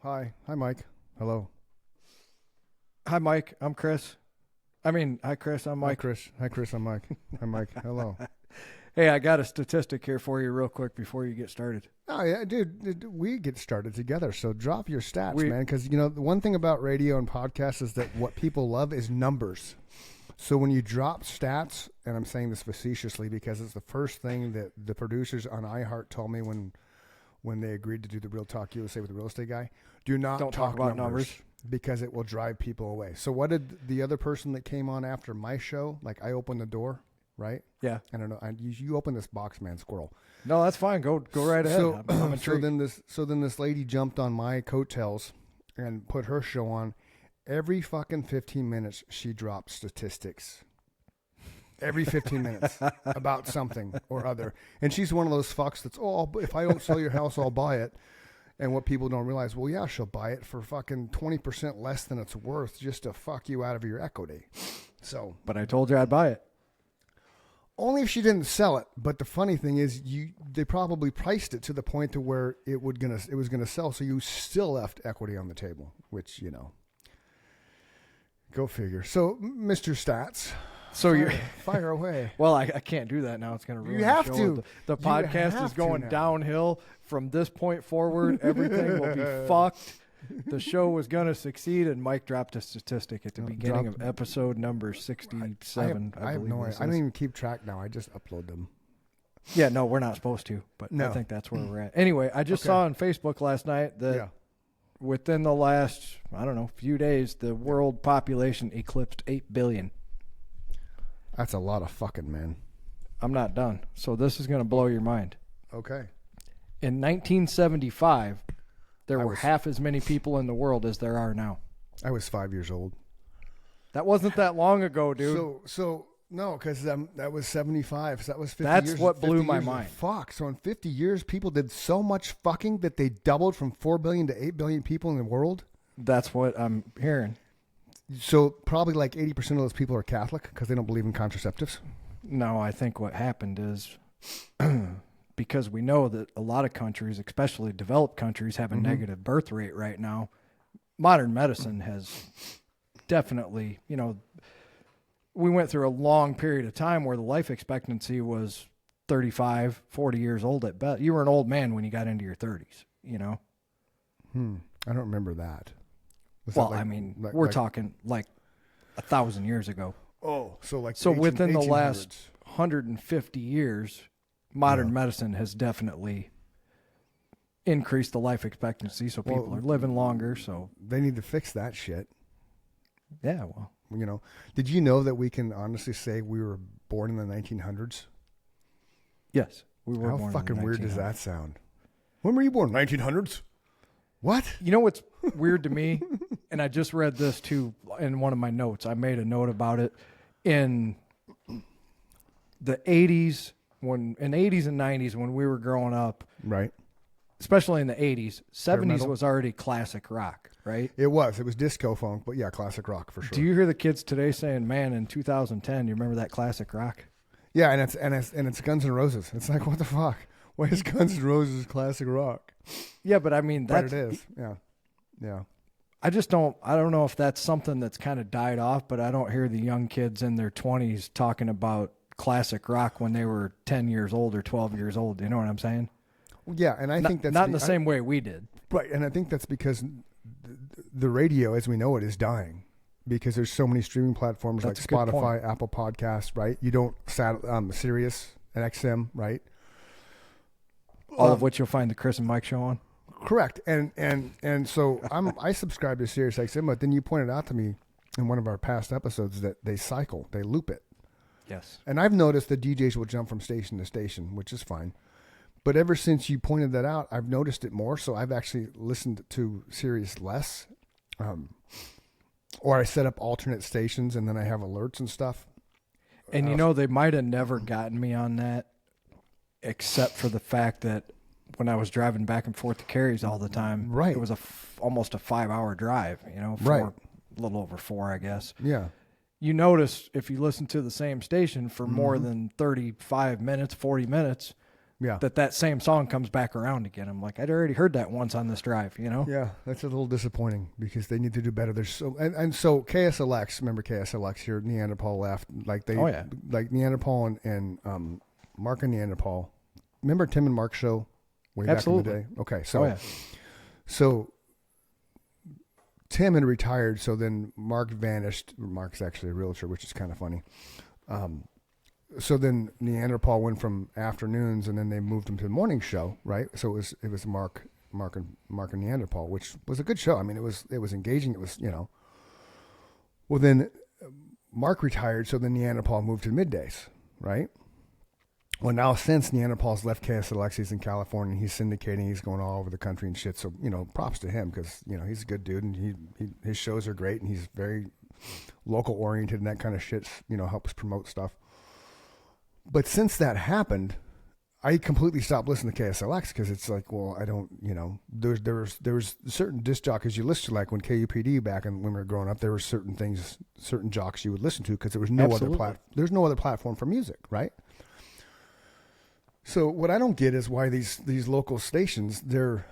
Hi, Mike. Hello. Hi, Mike. I'm Chris. Hi, Chris. I'm Mike. Hi, Chris. I'm Mike. Hi, Mike. Hello. Hey, I got a statistic here for you real quick before you get started. Oh yeah, dude. We get started together, so drop your stats, man. Because the one thing about radio and podcasts is that what people love is numbers. So when you drop stats, and I'm saying this facetiously because it's the first thing that the producers on iHeart told me when they agreed to do the Real Talk USA with the real estate guy, don't talk about numbers because it will drive people away. So what did the other person that came on after my show, like I opened the door, right? Yeah. I don't know. You open this box, man, squirrel. No, that's fine. Go right ahead. So, I'm intrigued. so then this lady jumped on my coattails and put her show on. Every fucking 15 minutes, she drops statistics. Every 15 minutes about something or other. And she's one of those fucks that's, if I don't sell your house, I'll buy it. And what people don't realize, well, yeah, she'll buy it for fucking 20% less than it's worth just to fuck you out of your equity. So, but I told you I'd buy it. Only if she didn't sell it. But the funny thing is, they probably priced it to the point to where it was gonna sell. So you still left equity on the table, which go figure. So, Mr. Stats. So you're fire away. Well, I can't do that now. It's going to ruin you have the show. to. The podcast is going downhill from this point forward. Everything will be fucked. The show was going to succeed, and Mike dropped a statistic at the beginning of episode number 67. I have no idea. I don't even keep track now. I just upload them. Yeah, no, we're not supposed to, but no. I think that's where we're at. Anyway, I just saw on Facebook last night that within the last, few days, the world population eclipsed 8 billion. That's a lot of fucking, man. I'm not done. So this is going to blow your mind. Okay. In 1975, there were half as many people in the world as there are now. I was 5 years old. That wasn't that long ago, dude. So no, because that was 75. So that was 50 years. That's what blew my mind. Fuck. So in 50 years, people did so much fucking that they doubled from 4 billion to 8 billion people in the world? That's what I'm hearing. So probably like 80% of those people are Catholic because they don't believe in contraceptives? No, I think what happened is because we know that a lot of countries, especially developed countries, have a negative birth rate right now. Modern medicine has definitely, we went through a long period of time where the life expectancy was 35, 40 years old at best. You were an old man when you got into your 30s, I don't remember that. We're talking like 1,000 years ago. Oh, so within the last 150 years, modern medicine has definitely increased the life expectancy, so people are living longer. So they need to fix that shit. Yeah, well, did you know that we can honestly say we were born in the 1900s? Yes, we were. How fucking weird does that sound? When were you born? 1900s? What? You know what's weird to me? And I just read this too in one of my notes. I made a note about it in the 80s and 90s when we were growing up. Right. Especially in the 80s. 70s was already classic rock, right? It was disco funk, but yeah, classic rock for sure. Do you hear the kids today saying, "Man, in 2010, you remember that classic rock?" Yeah, and it's Guns N' Roses. It's like, what the fuck? Why is Guns N' Roses classic rock? Yeah, but that's... But it is, yeah. I don't know if that's something that's kind of died off, but I don't hear the young kids in their 20s talking about classic rock when they were 10 years old or 12 years old. You know what I'm saying? Yeah, and I think that's... Not in the same way we did. Right, and I think that's because the radio, as we know it, is dying. Because there's so many streaming platforms like Spotify, Apple Podcasts, right? You don't... Sirius and XM, right? All of which you'll find the Chris and Mike show on. Correct, and so I subscribe to Sirius XM, but then you pointed out to me in one of our past episodes that they loop it. Yes, and I've noticed the DJs will jump from station to station, which is fine. But ever since you pointed that out, I've noticed it more. So I've actually listened to Sirius less, or I set up alternate stations and then I have alerts and stuff. And they might have never gotten me on that. Except for the fact that when I was driving back and forth to Cary's all the time, right. It was almost a 5-hour drive, right. A little over 4, I guess. Yeah. You notice if you listen to the same station for more than 35 minutes, 40 minutes, Yeah. that same song comes back around again. I'm like, I'd already heard that once on this drive, you know? Yeah, that's a little disappointing because they need to do better. There's so and so KSLX, remember KSLX here, Neanderthal left. Like like Neanderthal and Mark and Neanderthal. Remember Tim and Mark's show way Absolutely. back in the day? Okay, so so Tim had retired, so then Mark vanished. Mark's actually a realtor, which is kind of funny. So then Neanderthal went from afternoons, and then they moved him to the morning show, right? So it was Mark and Neanderthal, which was a good show. I mean, it was engaging. It was, you know. Well, then Mark retired, so then Neanderthal moved to middays, right? Well, now since Neanderthal's left KSLX, he's in California, he's syndicating, he's going all over the country and shit. So, you know, props to him because, you know, he's a good dude and his shows are great and he's very local oriented and that kind of shit, you know, helps promote stuff. But since that happened, I completely stopped listening to KSLX because it's like, well, I don't, you know, there was certain disc jockeys you listen to, like when KUPD back when we were growing up, there were certain things, certain jocks you would listen to because there was no there's no other platform for music, right? So what I don't get is why these local stations they're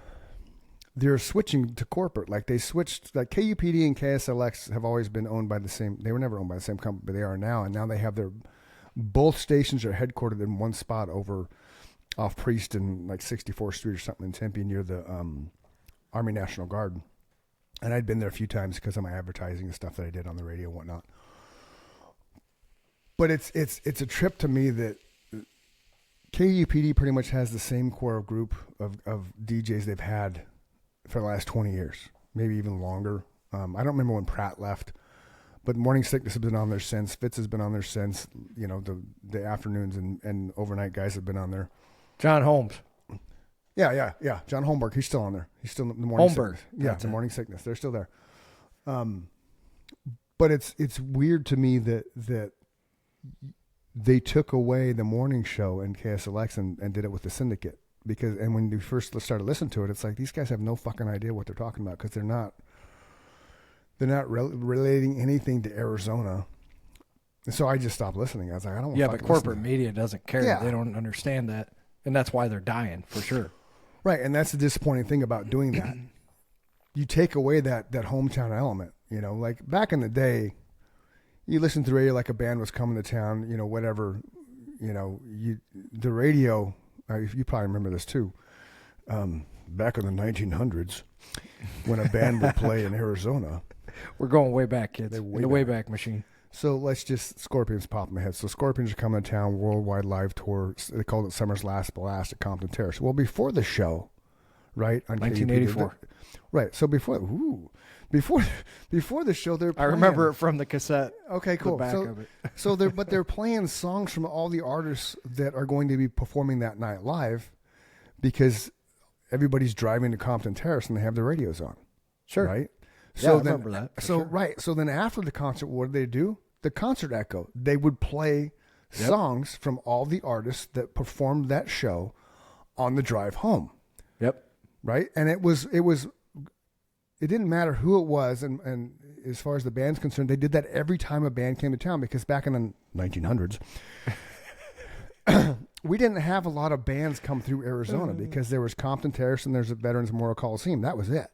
switching to corporate. Like they switched, like KUPD and KSLX have always been owned by the same. They were never owned by the same company, but they are now. And now they have both stations are headquartered in one spot over off Priest and like 64th Street or something in Tempe near the Army National Guard. And I'd been there a few times because of my advertising and stuff that I did on the radio and whatnot. But it's a trip to me that KUPD pretty much has the same core group of DJs they've had for the last 20 years, maybe even longer. I don't remember when Pratt left, but Morning Sickness has been on there since. Fitz has been on there since. You know, the afternoons and overnight guys have been on there. John Holmes. Yeah. John Holmberg, he's still on there. He's still in the Morning Sickness. Yeah, the Morning Sickness. They're still there. But it's weird to me that they took away the morning show in KSLX and did it with the syndicate and when you first started listening to it, it's like these guys have no fucking idea what they're talking about because they're not relating anything to Arizona. And so I just stopped listening. I was like, I don't want to. Yeah, but corporate media doesn't care. Yeah. They don't understand that, and that's why they're dying for sure. Right, and that's the disappointing thing about doing that. You take away that hometown element. You know, like back in the day. You listen to the radio like a band was coming to town, you know, whatever, you know, the radio, you probably remember this too. Back in the 1900s, when a band would play in Arizona. We're going way back, kids. The Wayback Machine. So let's just, Scorpions pop in my head. So Scorpions are coming to town, worldwide live tour. They called it Summer's Last Blast at Compton Terrace. Well, before the show, right? On 1984. Right. So before the show, they're playing. I remember it from the cassette. Okay, cool. The back of it. But they're playing songs from all the artists that are going to be performing that night live, because everybody's driving to Compton Terrace and they have their radios on. Sure. Right. So I remember that. So sure. Right. So then after the concert, what did they do? The concert echo. They would play songs from all the artists that performed that show on the drive home. Yep. Right. And it didn't matter who it was, and as far as the band's concerned, they did that every time a band came to town, because back in the 1900s, we didn't have a lot of bands come through Arizona because there was Compton Terrace and there's a Veterans Memorial Coliseum. That was it.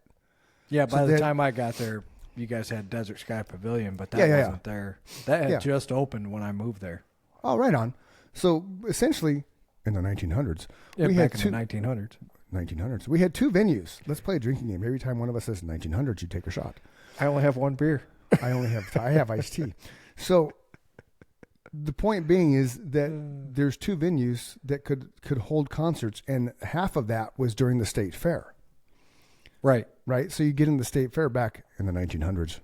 Yeah, by the time I got there, you guys had Desert Sky Pavilion, but that wasn't there. That had just opened when I moved there. Oh, right on. So essentially, in the 1900s, we had the 1900s. We had two venues. Let's play a drinking game. Every time one of us says 1900s, you take a shot. I only have one beer. I have iced tea. So the point being is that there's two venues that could hold concerts, and half of that was during the state fair. Right. Right. So you get in the state fair back in the 1900s.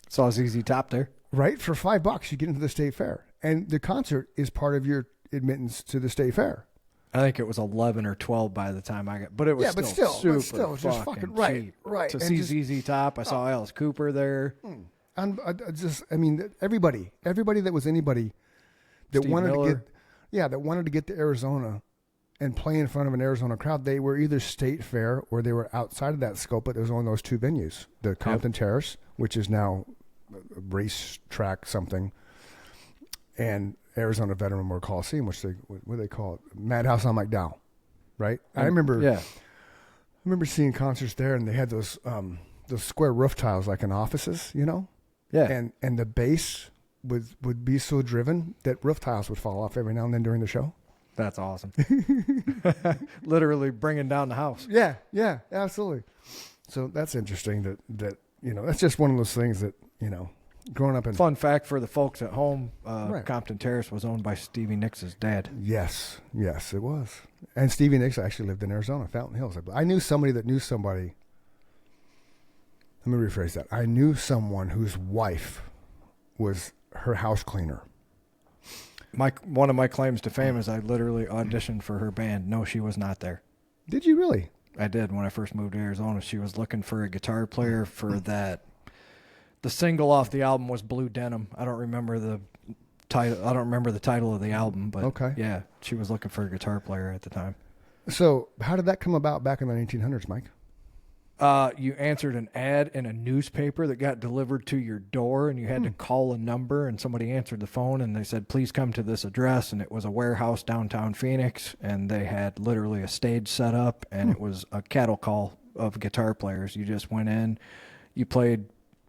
Saw ZZ Top there. Right. For $5, you get into the state fair, and the concert is part of your admittance to the state fair. I think it was 11 or 12 by the time I got, but it was super just fucking right. To see ZZ Top, I saw Alice Cooper there. Everybody that was anybody that Steve wanted Miller. that wanted to get to Arizona and play in front of an Arizona crowd, they were either state fair or they were outside of that scope, but there was only those two venues. The Compton Terrace, which is now a racetrack something, and Arizona Veteran Memorial Coliseum, which what do they call it? Madhouse on McDowell, right? I remember. Yeah. I remember seeing concerts there, and they had those square roof tiles like in offices, you know. Yeah. And the bass would be so driven that roof tiles would fall off every now and then during the show. That's awesome. Literally bringing down the house. Yeah, absolutely. So that's interesting that that's just one of those things that, growing up in... Fun fact for the folks at home, Right. Compton Terrace was owned by Stevie Nicks' dad. Yes, it was. And Stevie Nicks actually lived in Arizona, Fountain Hills. I knew somebody that knew somebody. Let me rephrase that. I knew someone whose wife was her house cleaner. One of my claims to fame is I literally auditioned for her band. No, she was not there. Did you really? I did when I first moved to Arizona. She was looking for a guitar player for that. The single off the album was Blue Denim. I don't remember the title. I don't remember the title of the album, but okay. Yeah, she was looking for a guitar player at the time. So how did that come about back in the 1900s, Mike? You answered an ad in a newspaper that got delivered to your door, and you had to call a number, and somebody answered the phone, and they said, please come to this address, and it was a warehouse downtown Phoenix, and they had literally a stage set up, and it was a cattle call of guitar players. You just went in, you played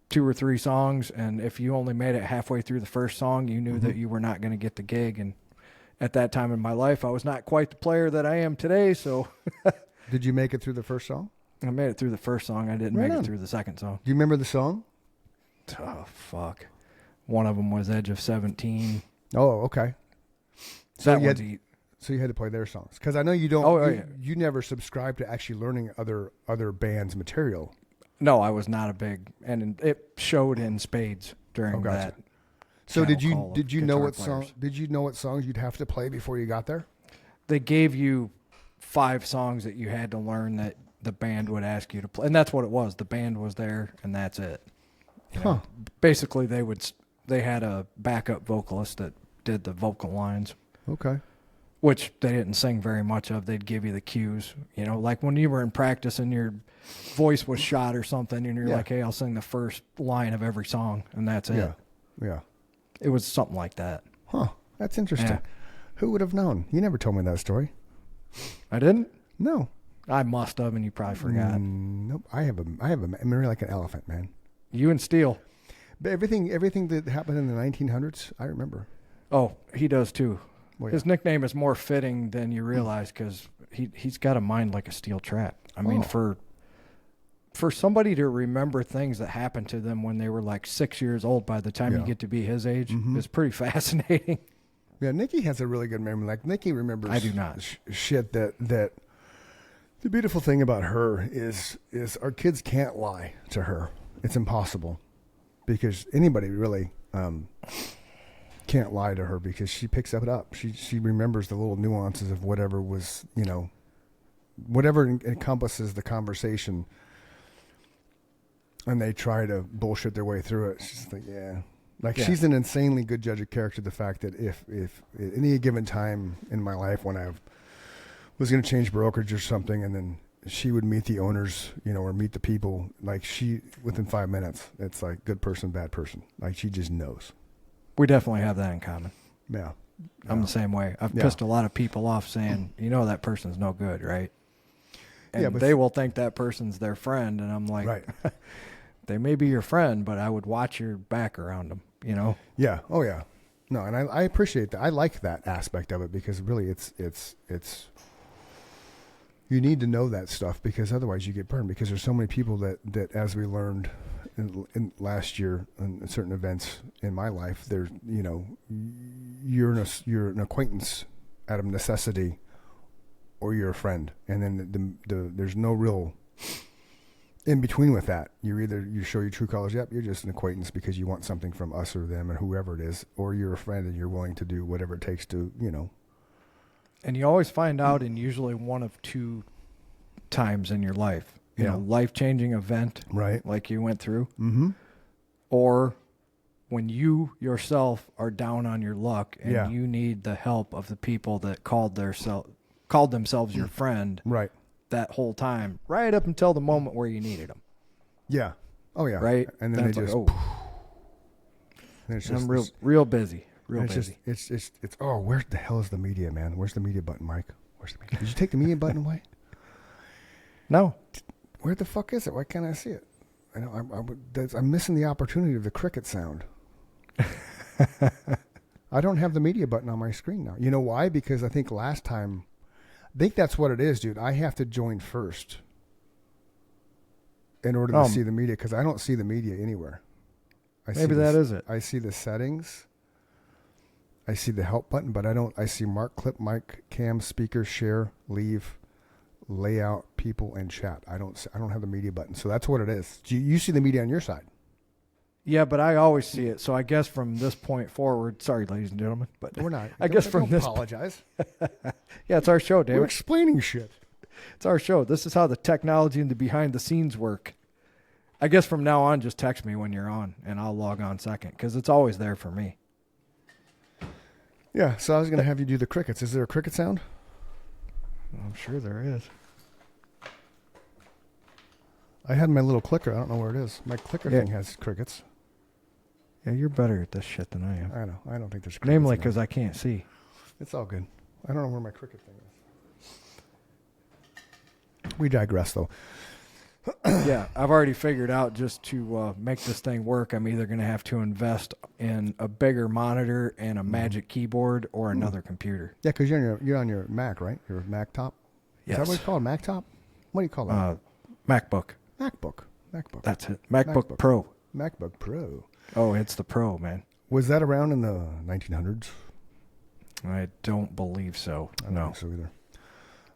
2 or 3 songs, and if you only made it halfway through the first song, you knew that you were not going to get the gig, and at that time in my life, I was not quite the player that I am today, so... Did you make it through the first song? I made it through the first song. I didn't make it through the second song. Do you remember the song? Oh, fuck. One of them was Edge of 17. Oh, okay. So you had to play their songs. Because I know you don't. Oh, you never subscribed to actually learning other bands' material. No, I was not a big, and it showed in spades during that. So did you know what players. Did you know what songs you'd have to play before you got there? They gave you 5 songs that you had to learn that the band would ask you to play, and that's what it was. The band was there, and that's it. You know, basically, they had a backup vocalist that did the vocal lines. Okay. Which they didn't sing very much of. They'd give you the cues. Like when you were in practice and your voice was shot or something, and you're like, hey, I'll sing the first line of every song, and that's it. Yeah. It was something like that. Huh. That's interesting. Yeah. Who would have known? You never told me that story. I didn't? No. I must have, and you probably forgot. Nope. I have a memory like an elephant, man. You and Steele. But everything that happened in the 1900s, I remember. Oh, he does too. Well, His nickname is more fitting than you realize because he's got a mind like a steel trap. I mean, for somebody to remember things that happened to them when they were like 6 years old by the time you get to be his age is pretty fascinating. Yeah, Nikki has a really good memory. Like Nikki remembers. I do not. Shit that. The beautiful thing about her is our kids can't lie to her. It's impossible because anybody really can't lie to her because she picks it up. She remembers the little nuances of whatever was, whatever encompasses the conversation, and they try to bullshit their way through it. She's like, she's an insanely good judge of character. The fact that if at any given time in my life when I was going to change brokerage or something, and then she would meet the owners, or meet the people, like within 5 minutes, it's like good person, bad person. Like she just knows. We definitely have that in common. Yeah. I'm the same way. I've pissed a lot of people off saying, that person's no good, right? And they will think that person's their friend, and I'm like, they may be your friend, but I would watch your back around them, Yeah. Oh, yeah. No, and I appreciate that. I like that aspect of it because really it's you need to know that stuff because otherwise you get burned because there's so many people that as we learned in last year in certain events in my life, there's, you're an acquaintance out of necessity or you're a friend. And then there's no real in between with that. You show your true colors. Yep. You're just an acquaintance because you want something from us or them or whoever it is, or you're a friend and you're willing to do whatever it takes to, And you always find out in usually one of 2 times in your life. Life-changing event, right? Like you went through, or when you yourself are down on your luck and you need the help of the people that called themselves your friend, right? That whole time, right up until the moment where you needed them. Yeah. Oh yeah. Right. And then they just. I'm real busy. Real it's busy. It's oh, where the hell is the media, man? Where's the media button, Mike? Where's the media? Did you take the media button away? No. Where the fuck is it? Why can't I see it? I know I'm missing the opportunity of the cricket sound. I don't have the media button on my screen now. You know why? Because I think last time, I think that's what it is, dude. I have to join first in order to see the media, because I don't see the media anywhere. Maybe that is it. I see the settings. I see the help button, but I see mark, clip, mic, cam, speaker, share, leave, layout, people, and chat. I don't have the media button. So that's what it is. You see the media on your side. Yeah, but I always see it. So I guess from this point forward, sorry, ladies and gentlemen, but we're not. I guess from this, apologize. Yeah, it's our show, David. We're explaining shit. It's our show. This is how the technology and the behind the scenes work. I guess from now on, just text me when you're on, and I'll log on second, because it's always there for me. Yeah, so I was going to have you do the crickets. Is there a cricket sound? I'm sure there is. I had my little clicker. I don't know where it is. My clicker thing has crickets. Yeah, you're better at this shit than I am. I know. I don't think there's crickets. Namely, because I can't see. It's all good. I don't know where my cricket thing is. We digress, though. Yeah, I've already figured out, just to make this thing work, I'm either going to have to invest in a bigger monitor and a magic keyboard or another computer. Yeah, because you're on your Mac, right? Your Mac top? Yes. Is that what you call it, Mac top? What do you call that? MacBook. MacBook. That's it. MacBook Pro. MacBook Pro. Oh, it's the Pro, man. Was that around in the 1900s? I don't believe so. I don't think so either.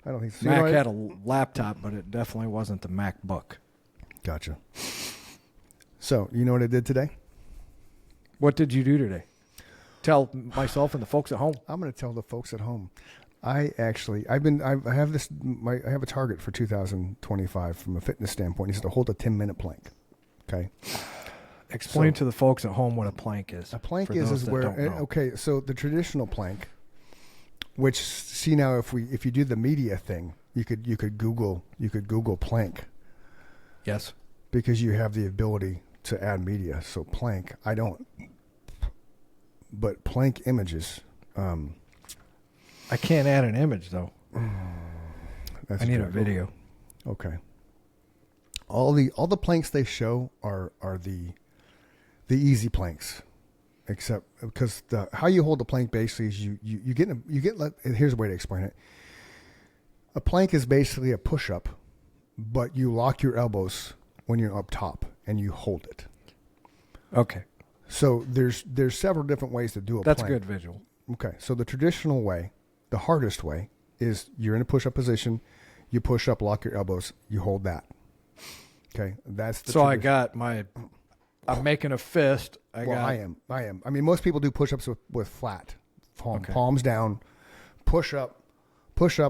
I don't think so. Mac had a laptop, but it definitely wasn't the MacBook. Gotcha. So, you know what I did today? What did you do today? Tell myself and the folks at home. I'm going to tell the folks at home. I have a target for 2025 from a fitness standpoint. Is to hold a 10-minute plank. Okay. Explain to the folks at home what a plank is. A plank is where, okay, so the traditional plank, which, see now, if you do the media thing, you could Google plank. Yes. Because you have the ability to add media. So plank, I don't. But plank images. I can't add an image though. I need a video. Okay. All the planks they show are the easy planks, except because how you hold the plank basically is you get here's a way to explain it. A plank is basically a push-up, but you lock your elbows when you're up top and you hold it. Okay. So there's several different ways to do a plank. That's a good visual. Okay. So the traditional way, the hardest way, is you're in a push-up position, you push up, lock your elbows, you hold that. Okay. That's the I got I'm making a fist. I am. I mean, most people do push-ups with flat palms down, push up,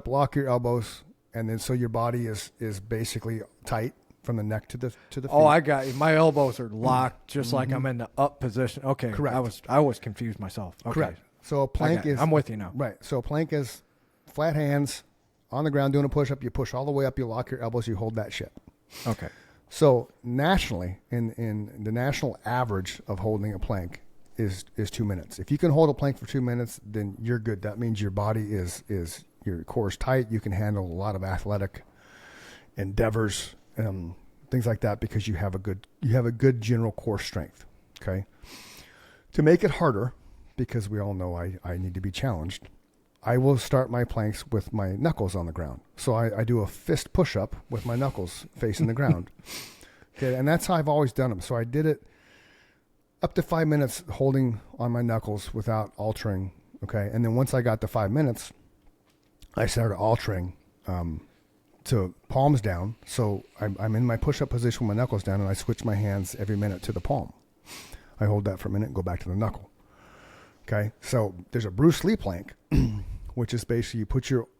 lock your elbows, and then so your body is basically tight from the neck to the feet. Oh, I got you. My elbows are locked, just like I'm in the up position. Okay, correct. I was confused myself. Okay. Correct. So a plank is. I'm with you now. Right. So a plank is flat hands on the ground doing a push-up. You push all the way up. You lock your elbows. You hold that shit. Okay. So nationally, in the national average of holding a plank is 2 minutes. If you can hold a plank for 2 minutes, then you're good. That means your body is your core is tight. You can handle a lot of athletic endeavors, things like that, because you have a good general core strength. Okay. To make it harder, because we all know I need to be challenged, I will start my planks with my knuckles on the ground. So I do a fist push-up with my knuckles facing the ground. Okay, and that's how I've always done them. So I did it up to 5 minutes holding on my knuckles without altering. Okay, and then once I got to 5 minutes, I started altering to palms down. So I'm in my push-up position with my knuckles down, and I switch my hands every minute to the palm. I hold that for a minute and go back to the knuckle. Okay, so there's a Bruce Lee plank, which is basically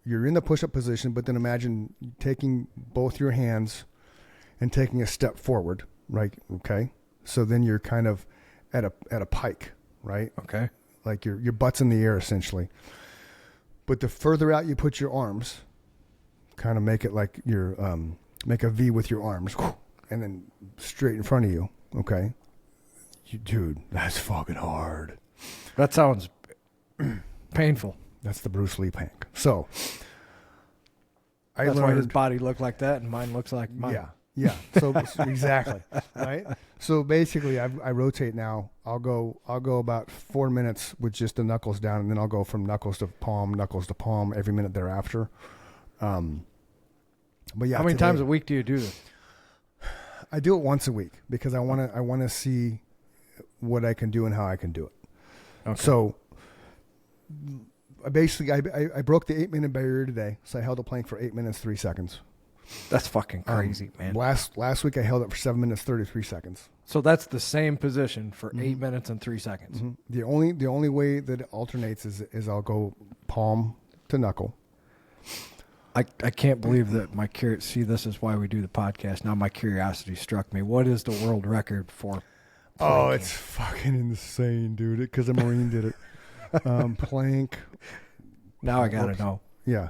you're in the push-up position, but then imagine taking both your hands and taking a step forward, right? Okay, so then you're kind of at a pike, right? Okay, like your butt's in the air essentially. But the further out you put your arms, kind of make it like make a V with your arms, and then straight in front of you. Okay, dude, that's fucking hard. That sounds painful. That's the Bruce Lee plank. So That's why his body looked like that and mine looks like mine. Yeah. So exactly, right? So basically, I rotate now. I'll go about 4 minutes with just the knuckles down, and then I'll go from knuckles to palm every minute thereafter. But yeah, how many times a week do you do this? I do it once a week because I want to see what I can do and how I can do it. Okay. So basically, I broke the 8-minute barrier today, so I held a plank for 8 minutes 3 seconds. That's fucking crazy, man. Last week I held it for 7 minutes 33 seconds. So that's the same position for 8 minutes and 3 seconds. Mm-hmm. The only way that it alternates is I'll go palm to knuckle. I can't believe that see, this is why we do the podcast. Now my curiosity struck me. What is the world record for planking? Oh, it's fucking insane, dude. Because a Marine did it. Plank. Now I got to know. Yeah.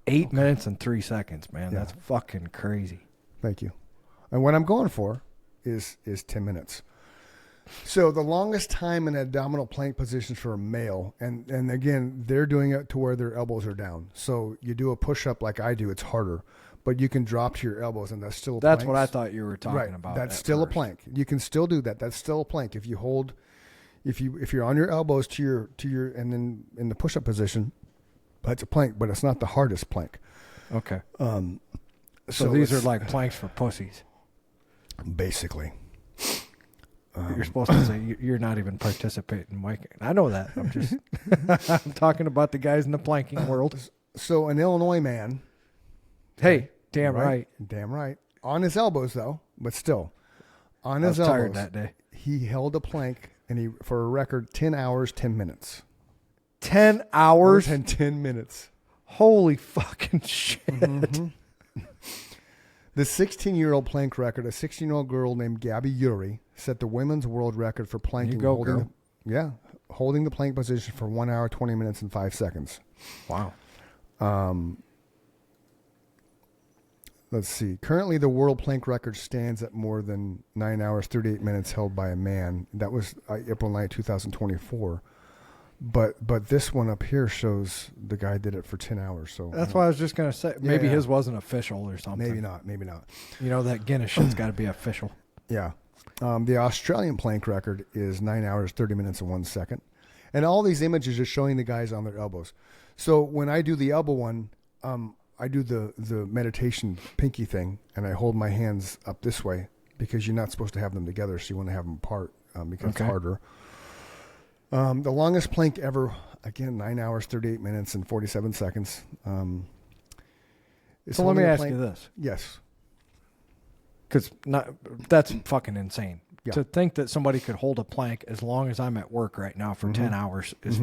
8 minutes and 3 seconds, man. Yeah. That's fucking crazy. Thank you. And what I'm going for is 10 minutes. So the longest time in abdominal plank position for a male, and again, they're doing it to where their elbows are down. So you do a push-up like I do, it's harder. But you can drop to your elbows, and that's still a plank. That's what I thought you were talking about. That's still first. A plank. You can still do that. That's still a plank. If you hold, if you're on your elbows to your, and then in the push-up position, that's a plank, but it's not the hardest plank. Okay. So these are like planks for pussies. Basically. You're supposed to say you're not even participating, Mike. I know that. I'm just I'm talking about the guys in the planking world. So an Illinois man. Hey, damn right. Damn right. On his elbows though, but still. On his elbows. Tired that day. He held a plank and for a record 10 hours, 10 minutes. 10 hours and 10 minutes. Holy fucking shit. Mm-hmm. The 16-year-old plank record, a 16-year-old girl named Gabby Uri, set the women's world record for planking. Holding the plank position for 1 hour, 20 minutes, and 5 seconds. Wow. Let's see. Currently, the world plank record stands at more than 9 hours, 38 minutes held by a man. That was April 9, 2024. But this one up here shows the guy did it for 10 hours. So that's why I was just going to say, maybe his wasn't official or something. Maybe not. You know, that Guinness shit's got to be official. Yeah. The Australian plank record is 9 hours, 30 minutes, and 1 second. And all these images are showing the guys on their elbows. So when I do the elbow one, I do the meditation pinky thing, and I hold my hands up this way because you're not supposed to have them together, so you want to have them apart because it's harder. The longest plank ever, again, 9 hours, 38 minutes, and 47 seconds. So let me ask you this. Yes. Because that's fucking insane. Yeah. To think that somebody could hold a plank as long as I'm at work right now for 10 hours is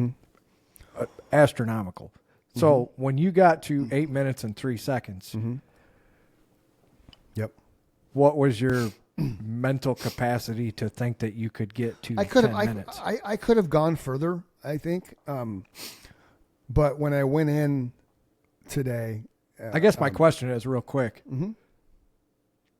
astronomical. So when you got to 8 minutes and 3 seconds, yep. What was your mental capacity to think that you could get to 10 minutes? I could have gone further, I think. But when I went in today... I guess my question is real quick.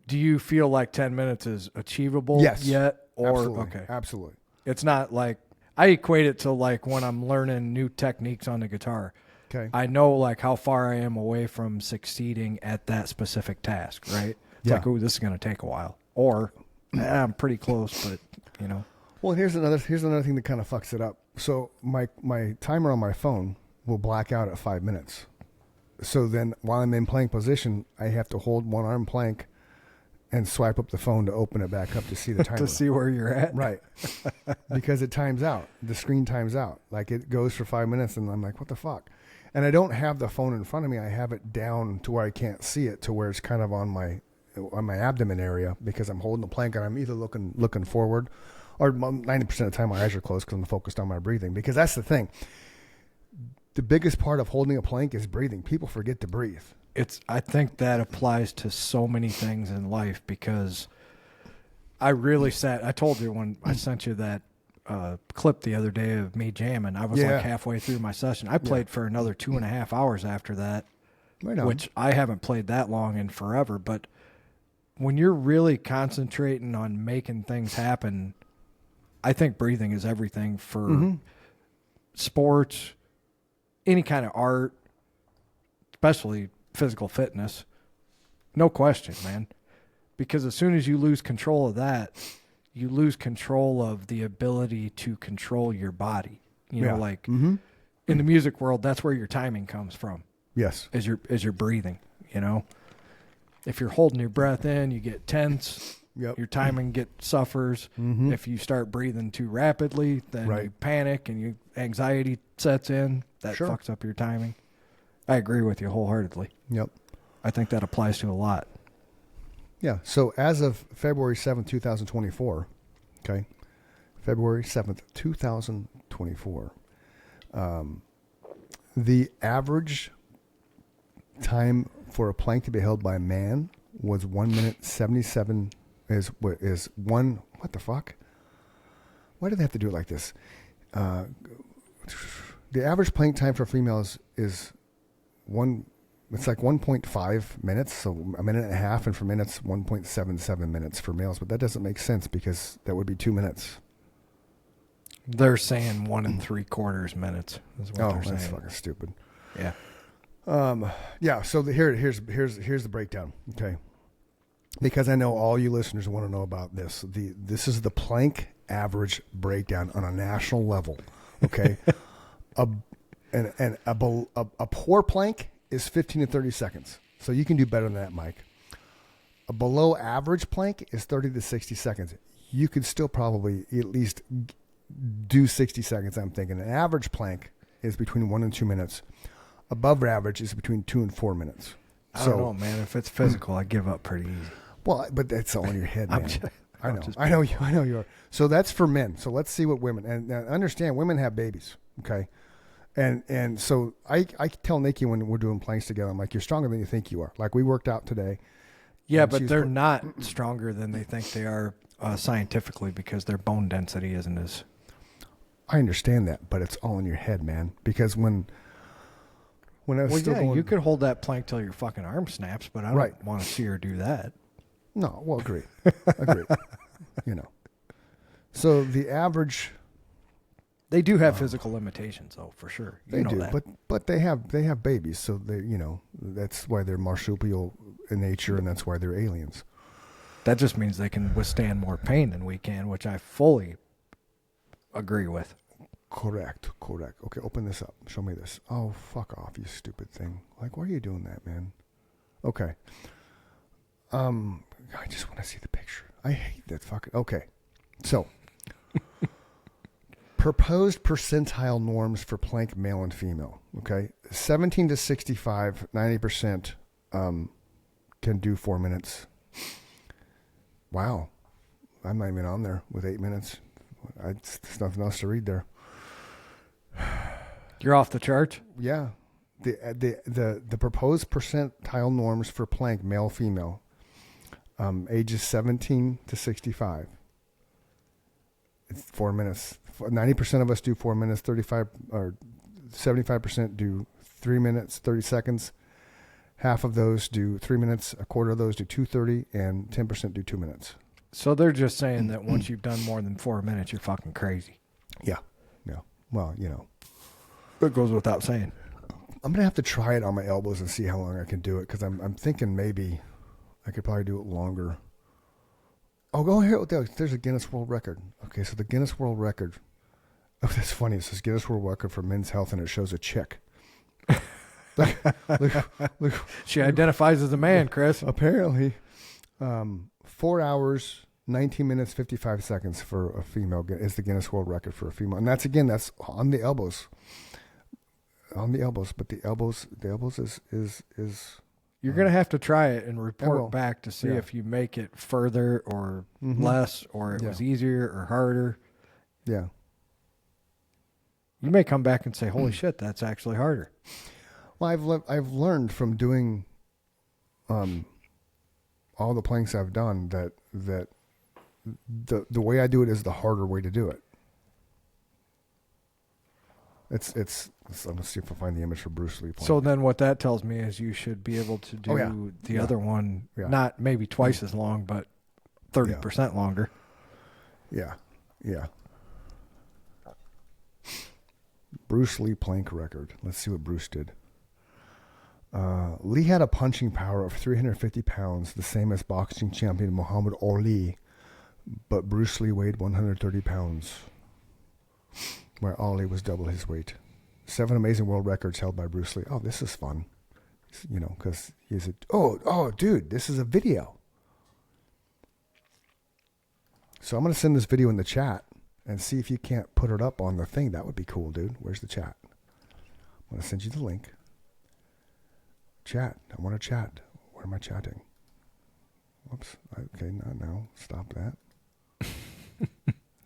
Do you feel like 10 minutes is achievable yet? Or, absolutely. Okay. Absolutely. It's not like... I equate it to like when I'm learning new techniques on the guitar. Okay. I know like how far I am away from succeeding at that specific task, right? It's like, oh, this is going to take a while. Or I'm pretty close, but you know. Well, here's another thing that kind of fucks it up. So my timer on my phone will black out at 5 minutes. So then while I'm in plank position, I have to hold one arm plank and swipe up the phone to open it back up to see the timer. To see where you're at. Right. Because it times out. The screen times out. Like it goes for 5 minutes and I'm like, what the fuck? And I don't have the phone in front of me. I have it down to where I can't see it, to where it's kind of on my abdomen area, because I'm holding the plank and I'm either looking forward, or 90% of the time my eyes are closed because I'm focused on my breathing. Because that's the thing. The biggest part of holding a plank is breathing. People forget to breathe. I think that applies to so many things in life, because I really I told you when I sent you that clip the other day of me jamming, I was like halfway through my session. I played for another 2.5 hours after that, which I haven't played that long in forever. But when you're really concentrating on making things happen, I think breathing is everything for sports, any kind of art, especially physical fitness. No question, man. Because as soon as you lose control of that, you lose control of the ability to control your body. You know, like in the music world, that's where your timing comes from. Yes. As you're breathing, you know. If you're holding your breath in, you get tense. Yep. Your timing suffers. If you start breathing too rapidly, then you panic and anxiety sets in. That fucks up your timing. I agree with you wholeheartedly. Yep. I think that applies to a lot. Yeah. So as of February 7th, 2024, okay, February 7th, 2024, the average time for a plank to be held by a man was 1 minute 77 what the fuck? Why do they have to do it like this? The average plank time for females is it's like 1.5 minutes, so a minute and a half, and for minutes 1.77 minutes for males, but that doesn't make sense because that would be 2 minutes. They're saying 1 3/4 minutes is what they're saying. That's fucking stupid. Yeah. Yeah. So here's the breakdown. Okay. Because I know all you listeners want to know about this. This is the plank average breakdown on a national level. Okay. A poor plank is 15 to 30 seconds. So you can do better than that, Mike. A below average plank is 30 to 60 seconds. You could still probably at least do 60 seconds, I'm thinking. An average plank is between 1 and 2 minutes. Above average is between 2 and 4 minutes. I don't know, man. If it's physical, I give up pretty easy. Well, but that's all in your head, man. I know you are. So that's for men. So let's see what women, and understand women have babies. Okay. And so I tell Nikki when we're doing planks together, I'm like, you're stronger than you think you are. Like we worked out today. Yeah, but they're not stronger than they think they are scientifically because their bone density isn't as. I understand that, but it's all in your head, man. Because when I was still going, you could hold that plank till your fucking arm snaps, but I don't want to see her do that. No, well, agree. You know. So the average. They do have physical limitations, though, for sure. They do, that. but they have babies, so that's why they're marsupial in nature, and that's why they're aliens. That just means they can withstand more pain than we can, which I fully agree with. Correct. Okay, open this up. Show me this. Oh, fuck off, you stupid thing! Like, why are you doing that, man? Okay. I just want to see the picture. I hate that fucking. Okay, so. Proposed percentile norms for plank male and female. Okay. 17 to 65, 90% can do 4 minutes. Wow. I'm not even on there with 8 minutes. There's nothing else to read there. You're off the charts? Yeah. The proposed percentile norms for plank male, female, ages 17 to 65. It's 4 minutes. 90% of us do 4 minutes. 35 or 75% do 3 minutes, 30 seconds. Half of those do 3 minutes. A quarter of those do 2:30, and 10% do 2 minutes. So they're just saying that once you've done more than 4 minutes, you're fucking crazy. Yeah. Well, it goes without saying. I'm gonna have to try it on my elbows and see how long I can do it because I'm thinking maybe I could probably do it longer. Oh, go here. There's a Guinness World Record. Okay, so the Guinness World Record. Oh, that's funny. It says Guinness World Record for men's health, and it shows a chick. Look. She identifies as a man, Chris. Apparently. 4 hours, 19 minutes, 55 seconds for a female is the Guinness World Record for a female. And that's on the elbows. On the elbows. But the elbows is You're going to have to try it and report back to see if you make it further or less, or it was easier or harder. Yeah. You may come back and say, holy shit, that's actually harder. Well, I've learned from doing all the planks I've done that the way I do it is the harder way to do it. It's I'm gonna see if I find the image for Bruce Lee. So then what that tells me is you should be able to do the other one, not maybe twice as long, but 30% longer. Yeah. Bruce Lee plank record. Let's see what Bruce did. Lee had a punching power of 350 pounds, the same as boxing champion Muhammad Ali, but Bruce Lee weighed 130 pounds, where Ali was double his weight. 7 amazing world records held by Bruce Lee. Oh, this is fun. You know, because he's dude, this is a video. So I'm going to send this video in the chat and see if you can't put it up on the thing. That would be cool, dude. Where's the chat? I'm going to send you the link. Chat. I want to chat. Where am I chatting? Whoops. Okay, not now. Stop that.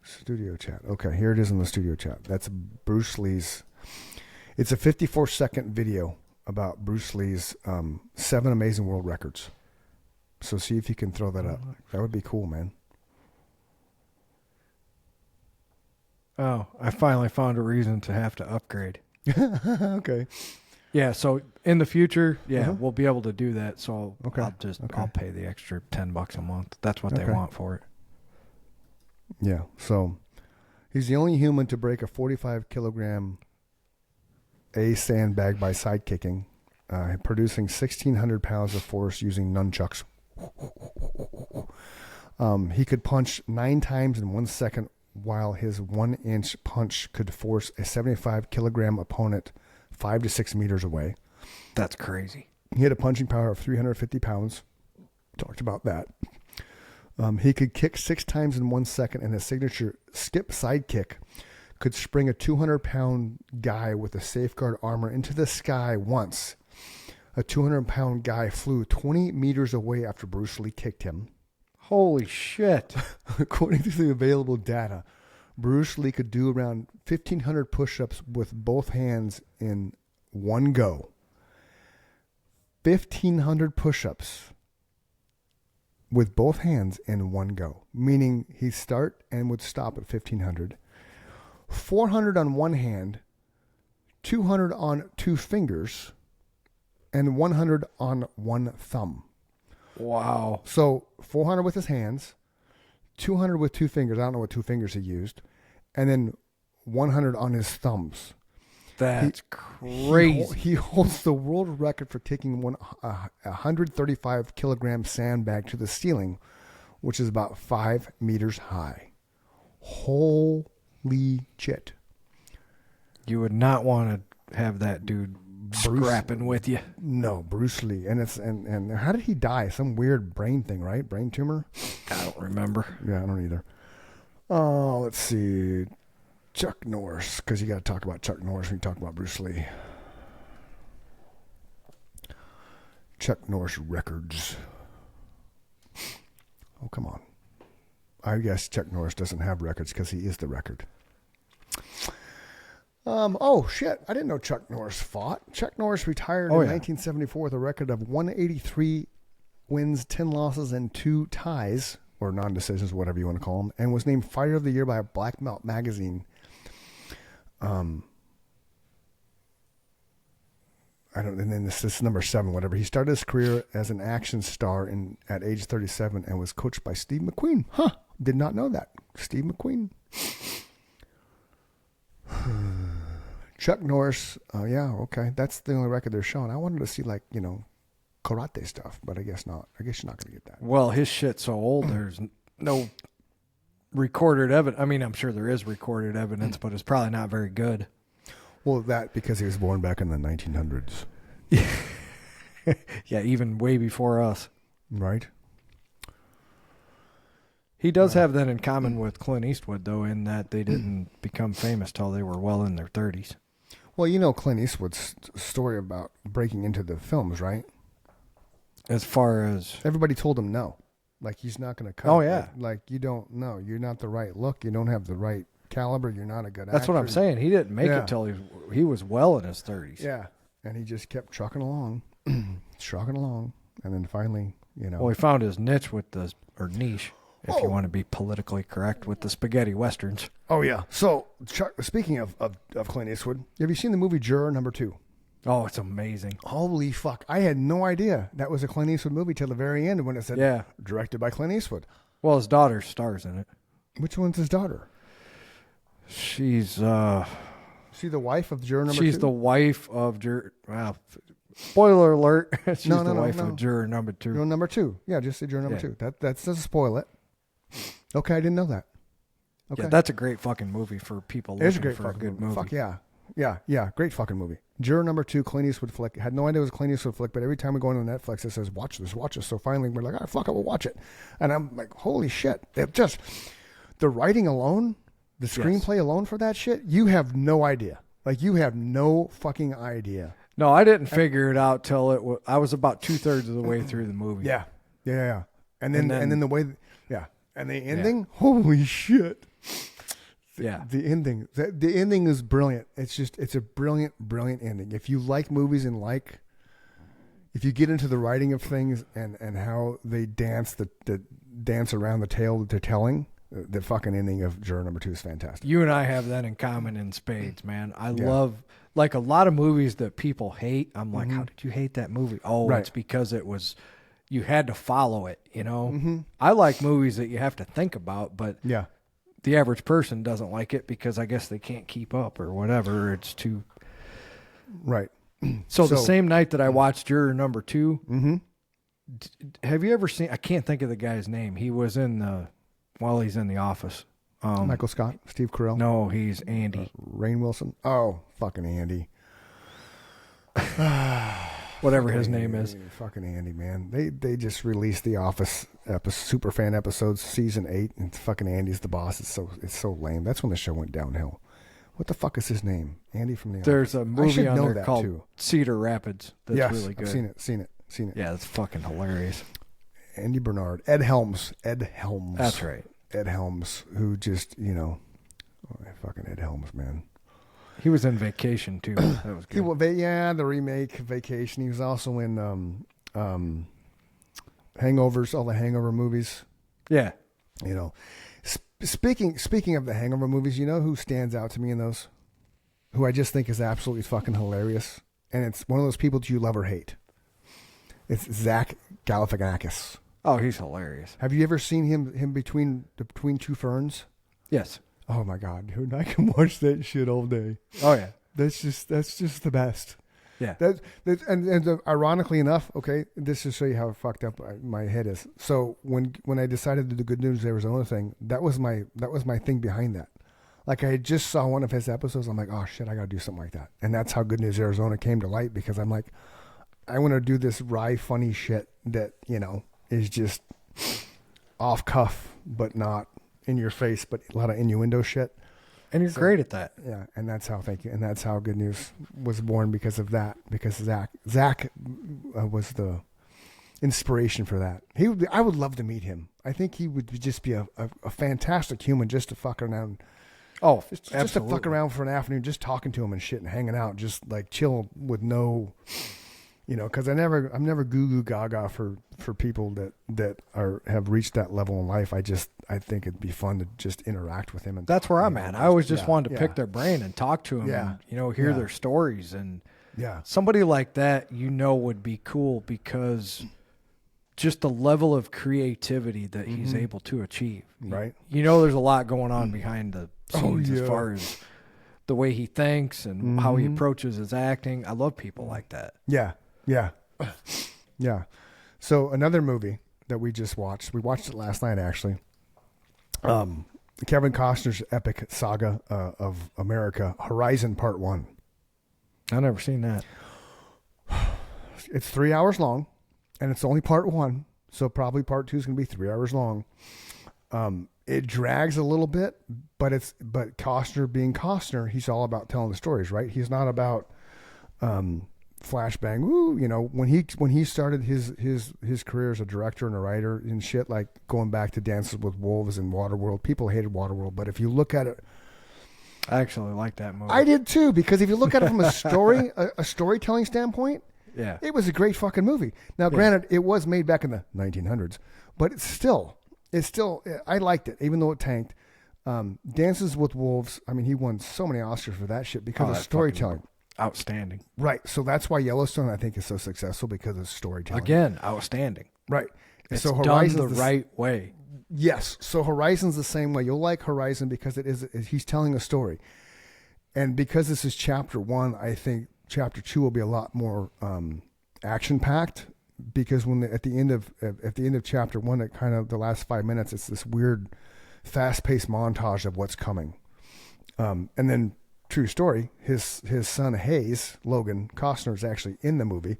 Studio chat. Okay, here it is in the studio chat. That's Bruce Lee's. It's a 54-second video about Bruce Lee's 7 amazing world records. So see if you can throw that up. That would be cool, man. Oh, I finally found a reason to have to upgrade. Okay. Yeah, so in the future, we'll be able to do that. So okay. I'll pay the extra $10 a month. That's what they want for it. Yeah. So he's the only human to break a 45-kilogram sandbag by side kicking, producing 1,600 pounds of force using nunchucks. He could punch 9 times in 1 second, while his 1-inch punch could force a 75-kilogram opponent 5 to 6 meters away. That's crazy. He had a punching power of 350 pounds. Talked about that. He could kick 6 times in 1 second, and his signature skip side kick could spring a 200-pound guy with a safeguard armor into the sky once. A 200-pound guy flew 20 meters away after Bruce Lee kicked him. Holy shit. According to the available data, Bruce Lee could do around 1,500 push-ups with both hands in one go. 1,500 push-ups with both hands in one go, meaning he'd start and would stop at 1,500. 400 on one hand, 200 on 2 fingers, and 100 on 1 thumb. Wow. So 400 with his hands, 200 with 2 fingers. I don't know what 2 fingers he used. And then 100 on his thumbs. That's crazy. He holds the world record for kicking 135 kilogram sandbag to the ceiling, which is about 5 meters high. Holy shit. You would not want to have that dude scrapping with you. No, Bruce Lee. And how did he die? Some weird brain thing, right? Brain tumor? I don't remember. Yeah, I don't either. Oh, let's see. Chuck Norris, because you got to talk about Chuck Norris when you talk about Bruce Lee. Chuck Norris records. Oh, come on. I guess Chuck Norris doesn't have records because he is the record. Oh, shit. I didn't know Chuck Norris fought. Chuck Norris retired in 1974 with a record of 183 wins, 10 losses, and 2 ties, or non-decisions, whatever you want to call them, and was named Fighter of the Year by Black Belt magazine. And then this is number 7, whatever. He started his career as an action star at age 37 and was coached by Steve McQueen. Huh. Did not know that. Steve McQueen. Chuck Norris. Oh, yeah, okay. That's the only record they're showing. I wanted to see, karate stuff, but I guess not. I guess you're not going to get that. Well, his shit's so old, there's no recorded evidence. I mean, I'm sure there is recorded evidence, but it's probably not very good. Well, that because he was born back in the 1900s. Yeah, even way before us. Right. He does have that in common with Clint Eastwood, though, in that they didn't become famous till they were well in their 30s. Well, you know Clint Eastwood's story about breaking into the films, right? As far as... Everybody told him no. He's not going to cut. Oh, yeah. You don't know. You're not the right look. You don't have the right caliber. You're not a good actor. That's what I'm saying. He didn't make it till he was well in his 30s. Yeah. And he just kept trucking along. Trucking along. And then finally, Well, he found his niche with niche, if you want to be politically correct, with the spaghetti westerns. Oh, yeah. So, Chuck, speaking of Clint Eastwood, have you seen the movie Juror number 2? Oh, it's amazing. Holy fuck. I had no idea that was a Clint Eastwood movie till the very end when it said directed by Clint Eastwood. Well, his daughter stars in it. Which one's his daughter? She's She the wife of juror number 2? She's the wife of juror. Well, spoiler alert. She's the wife of juror number 2. Juror number 2. Yeah, just say juror number 2. That doesn't spoil it. Okay, I didn't know that. Okay. Yeah, that's a great fucking movie for people looking for a good movie. Fuck yeah. Yeah, great fucking movie. Juror number 2, Clint Eastwood flick. Had no idea it was a Clint Eastwood flick, but every time we go into Netflix, it says, watch this. So finally, we're like, all right, fuck it, we'll watch it. And I'm like, holy shit. It just, the writing alone, the screenplay alone for that shit, you have no idea. Like, you have no fucking idea. No, I didn't figure it out till I was about 2/3 of the way through the movie. Yeah. And then the way, and the ending, holy shit. Yeah. The ending is brilliant. It's a brilliant ending. If you like movies and if you get into the writing of things and how they dance dance around the tale that they're telling, the fucking ending of Juror number 2 is fantastic. You and I have that in common in spades, man. I love, like, a lot of movies that people hate. I'm like, how did you hate that movie? Oh, right. It's because you had to follow it, you know? Mm-hmm. I like movies that you have to think about, but the average person doesn't like it because I guess they can't keep up or whatever. It's too... Right. So the same night that I watched Juror number 2, have you ever seen... I can't think of the guy's name. He was in he's in The Office. Michael Scott, Steve Carell. No, he's Andy. Rainn Wilson. Oh, fucking Andy. Whatever his name is. Fucking Andy, man. They just released The Office Superfan episodes, season 8, and fucking Andy's the boss. It's so lame. That's when the show went downhill. What the fuck is his name? Andy from The Office. There's a movie on there called Cedar Rapids that's really good. I've seen it. Yeah, it's fucking hilarious. Andy Bernard. Ed Helms. That's right. Ed Helms, who just, fucking Ed Helms, man. He was in Vacation, too. That was good. The remake, Vacation. He was also in Hangovers, all the Hangover movies. Yeah. Speaking of the Hangover movies, you know who stands out to me in those? Who I just think is absolutely fucking hilarious? And it's one of those people that you love or hate. It's Zach Galifianakis. Oh, he's hilarious. Have you ever seen him between Two Ferns? Yes. Oh my God, dude! I can watch that shit all day. Oh yeah, that's just the best. Yeah. And ironically enough, okay, this to show you how fucked up my head is. So when I decided to do the Good News Arizona thing, that was my thing behind that. Like, I just saw one of his episodes. I'm like, oh shit, I got to do something like that. And that's how Good News Arizona came to light, because I'm like, I want to do this wry, funny shit that is just off cuff, but not in your face, but a lot of innuendo shit. And you're great at that. Yeah, and that's how, thank you. And that's how Good News was born, because of that. Because Zach was the inspiration for that. I would love to meet him. I think he would just be a fantastic human just to fuck around. Oh, just to fuck around for an afternoon, just talking to him and shit and hanging out, just like chill with no... because I'm never goo goo gaga for people that have reached that level in life. I think it'd be fun to just interact with him. And that's where I'm at. I always just wanted to pick their brain and talk to them and, hear their stories. And somebody like that, would be cool, because just the level of creativity that he's able to achieve. Right. There's a lot going on behind the scenes as far as the way he thinks and how he approaches his acting. I love people like that. Yeah. Yeah. So another movie that we just watched, we watched it last night actually. Kevin Costner's epic saga of America, Horizon Part 1. I've never seen that. It's 3 hours long, and it's only Part 1, so probably Part 2 is going to be 3 hours long. It drags a little bit, but Costner being Costner, he's all about telling the stories, right? He's not about flashbang, woo, when he started his career as a director and a writer and shit, like going back to Dances with Wolves and Waterworld. People hated Waterworld, but if you look at it, I actually like that movie. I did too, because if you look at it from a storytelling standpoint, it was a great fucking movie. Now, granted, it was made back in the 1900s, but it's still, I liked it, even though it tanked. Dances with Wolves, I mean, he won so many Oscars for that shit because of storytelling. Outstanding. Right. So that's why Yellowstone, I think, is so successful, because of storytelling. Again, outstanding. Right. It's so done the right way. Yes. So Horizon's the same way. You'll like Horizon because he's telling a story. And because this is chapter 1, I think chapter 2 will be a lot more action packed, because when at the end of chapter 1, it kind of the last 5 minutes, it's this weird fast paced montage of what's coming. And then true story, his son Hayes, Logan Costner, is actually in the movie.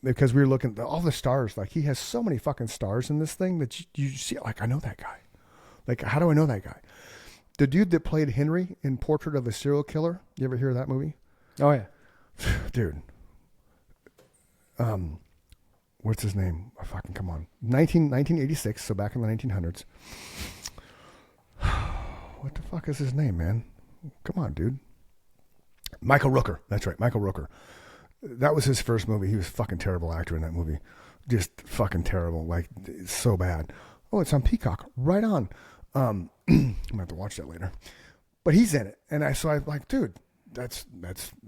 Because we were looking at all the stars, like he has so many fucking stars in this thing that you see, like, I know that guy. Like, how do I know that guy? The dude that played Henry in Portrait of a Serial Killer. You ever hear of that movie? Oh yeah. Dude. What's his name? Oh, fucking come on. 1986, so back in the 1900s. What the fuck is his name, man? Come on, dude. Michael Rooker. That's right, Michael Rooker. That was his first movie. He was a fucking terrible actor in that movie. Just fucking terrible. Like, it's so bad. Oh, it's on Peacock. Right on. I'm going to have to watch that later. But he's in it. And I like, dude, that's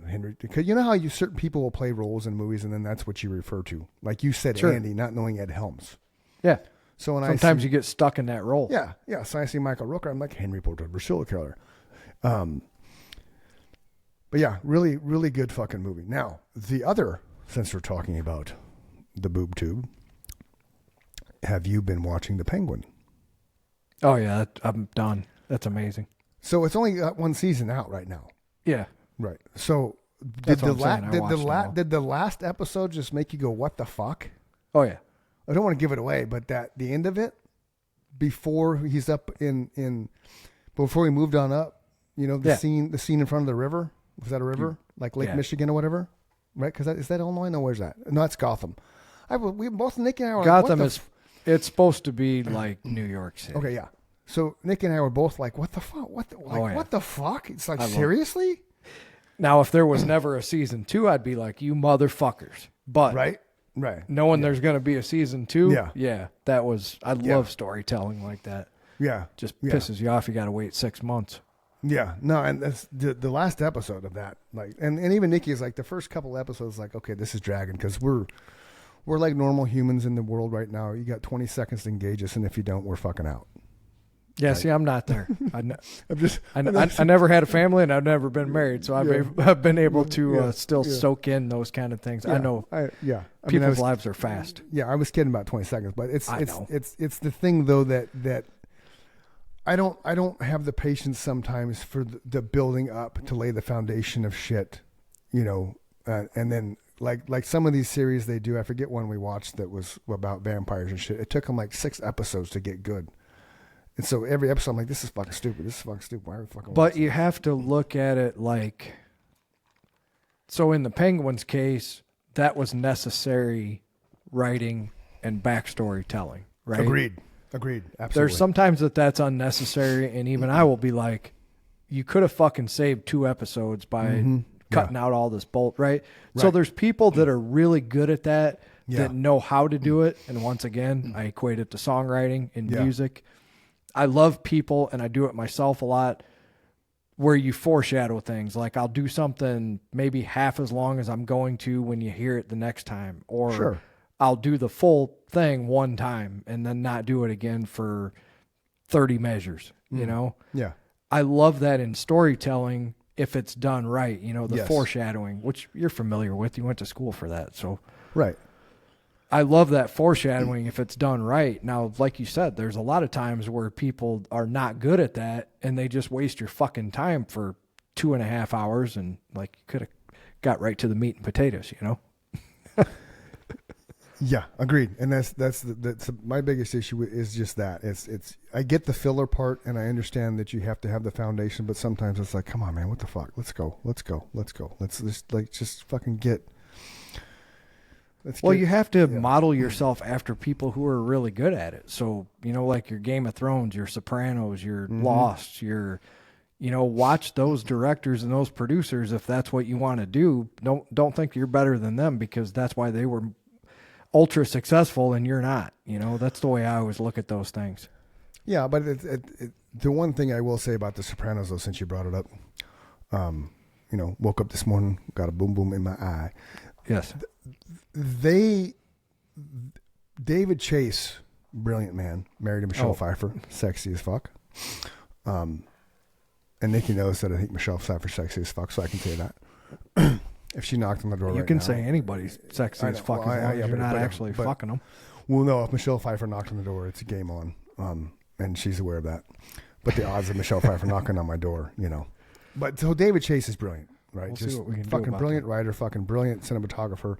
Henry. Because you know how certain people will play roles in movies and then that's what you refer to. Like you said, sure. Andy, not knowing Ed Helms. Yeah. So when sometimes you get stuck in that role. Yeah. Yeah. So I see Michael Rooker. I'm like, Henry Portrait of a Serial Killer. But yeah, really, really good fucking movie. Now, since we're talking about the boob tube, have you been watching The Penguin? Oh yeah, I'm done. That's amazing. So it's only got one season out right now. Yeah. Right. So did the saying. last episode just make you go, what the fuck? Oh yeah. I don't want to give it away, but the end of it, before he's up before he moved on up, you know, the scene in front of the river. Was that a river? Like Lake Michigan or whatever? Right? Because is that Illinois? No, where's that? No, that's Gotham. We both, Nick and I were Gotham like, it's supposed to be like New York City. Okay, yeah. So Nick and I were both like, what the fuck? What the fuck? It's like, seriously? Now, if there was never a season 2, I'd be like, you motherfuckers. But right. Knowing there's going to be a season 2, I love storytelling like that. Yeah. Just pisses you off. You got to wait 6 months. Yeah, no, and that's the last episode of that, like, and even Nikki is like, the first couple episodes, like, okay, this is dragging because we're like normal humans in the world right now. You got 20 seconds to engage us, and if you don't, we're fucking out. Yeah, see, I'm not there. I never had a family, and I've never been married, so I've been able to soak in those kind of things. I know. People's lives are fast. Yeah, I was kidding about 20 seconds, but it's the thing though that I don't have the patience sometimes for the building up to lay the foundation of shit, you know, and then like some of these series they do. I forget one we watched that was about vampires and shit. It took them like 6 episodes to get good. And so every episode I'm like, this is fucking stupid. This is fucking stupid. Why are we fucking But you have to look at it like, so in the Penguin's case, that was necessary writing and backstory telling, right? Agreed. Absolutely. There's sometimes that's unnecessary, and even I will be like, you could have fucking saved 2 episodes by cutting out all this bolt, right? So there's people that are really good at that know how to do it. And once again, I equate it to songwriting and music. I love people, and I do it myself a lot, where you foreshadow things. Like I'll do something maybe half as long as I'm going to when you hear it the next time. Or I'll do the full thing one time and then not do it again for 30 measures, you know? Yeah. I love that in storytelling if it's done right, you know, the foreshadowing, which you're familiar with. You went to school for that, so. Right. I love that foreshadowing if it's done right. Now, like you said, there's a lot of times where people are not good at that and they just waste your fucking time for 2.5 hours and like you could have got right to the meat and potatoes, you know? Yeah, agreed. And that's my biggest issue is just that. It's I get the filler part and I understand that you have to have the foundation, but sometimes it's like, come on, man, what the fuck? Let's go. Let's just fucking get. You have to model yourself after people who are really good at it. So, you know, like your Game of Thrones, your Sopranos, your Lost, your, you know, watch those directors and those producers if that's what you want to do. Don't think you're better than them because that's why they were ultra successful and you're not. You know, that's the way I always look at those things. Yeah, but the one thing I will say about the Sopranos, though, since you brought it up, you know, woke up this morning, got a boom boom in my eye. Yes. David Chase, brilliant man, married to Michelle Pfeiffer, sexy as fuck. And And Nikki knows that I think Michelle Pfeiffer's sexy as fuck, so I can say that. If she knocked on the door You right can now, say anybody's sexy as fuck as long as you're not actually fucking them. Well, no, if Michelle Pfeiffer knocked on the door, it's a game on. And she's aware of that. But the odds of Michelle Pfeiffer knocking on my door, you know. But so David Chase is brilliant, right? We'll Just fucking brilliant writer, fucking brilliant cinematographer.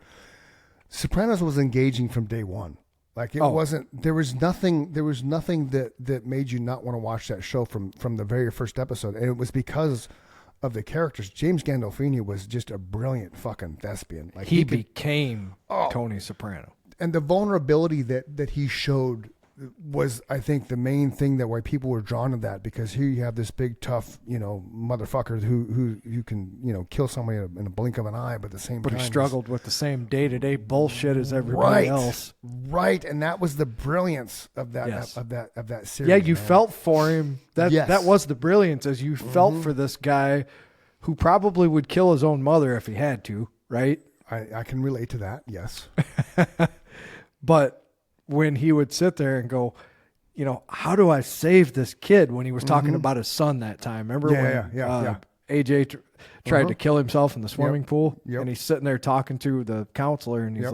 Sopranos was engaging from day one. Like it wasn't. There was nothing that made you not want to watch that show from the very first episode, and it was because of the characters. James Gandolfini was just a brilliant fucking thespian. Like he became Tony Soprano, and the vulnerability that he showed was, I think, the main thing that why people were drawn to that, because here you have this big tough, you know, motherfucker who can, you know, kill somebody in a blink of an eye, but at the same time, he struggled with the same day-to-day bullshit as everybody else. Right, and that was the brilliance of that of that series. Yeah, you felt for him. That was the brilliance, as you felt for this guy who probably would kill his own mother if he had to, right? I can relate to that. Yes, but when he would sit there and go, you know, how do I save this kid, when he was talking about his son that time? Remember when AJ tried to kill himself in the swimming pool? And he's sitting there talking to the counselor, and he's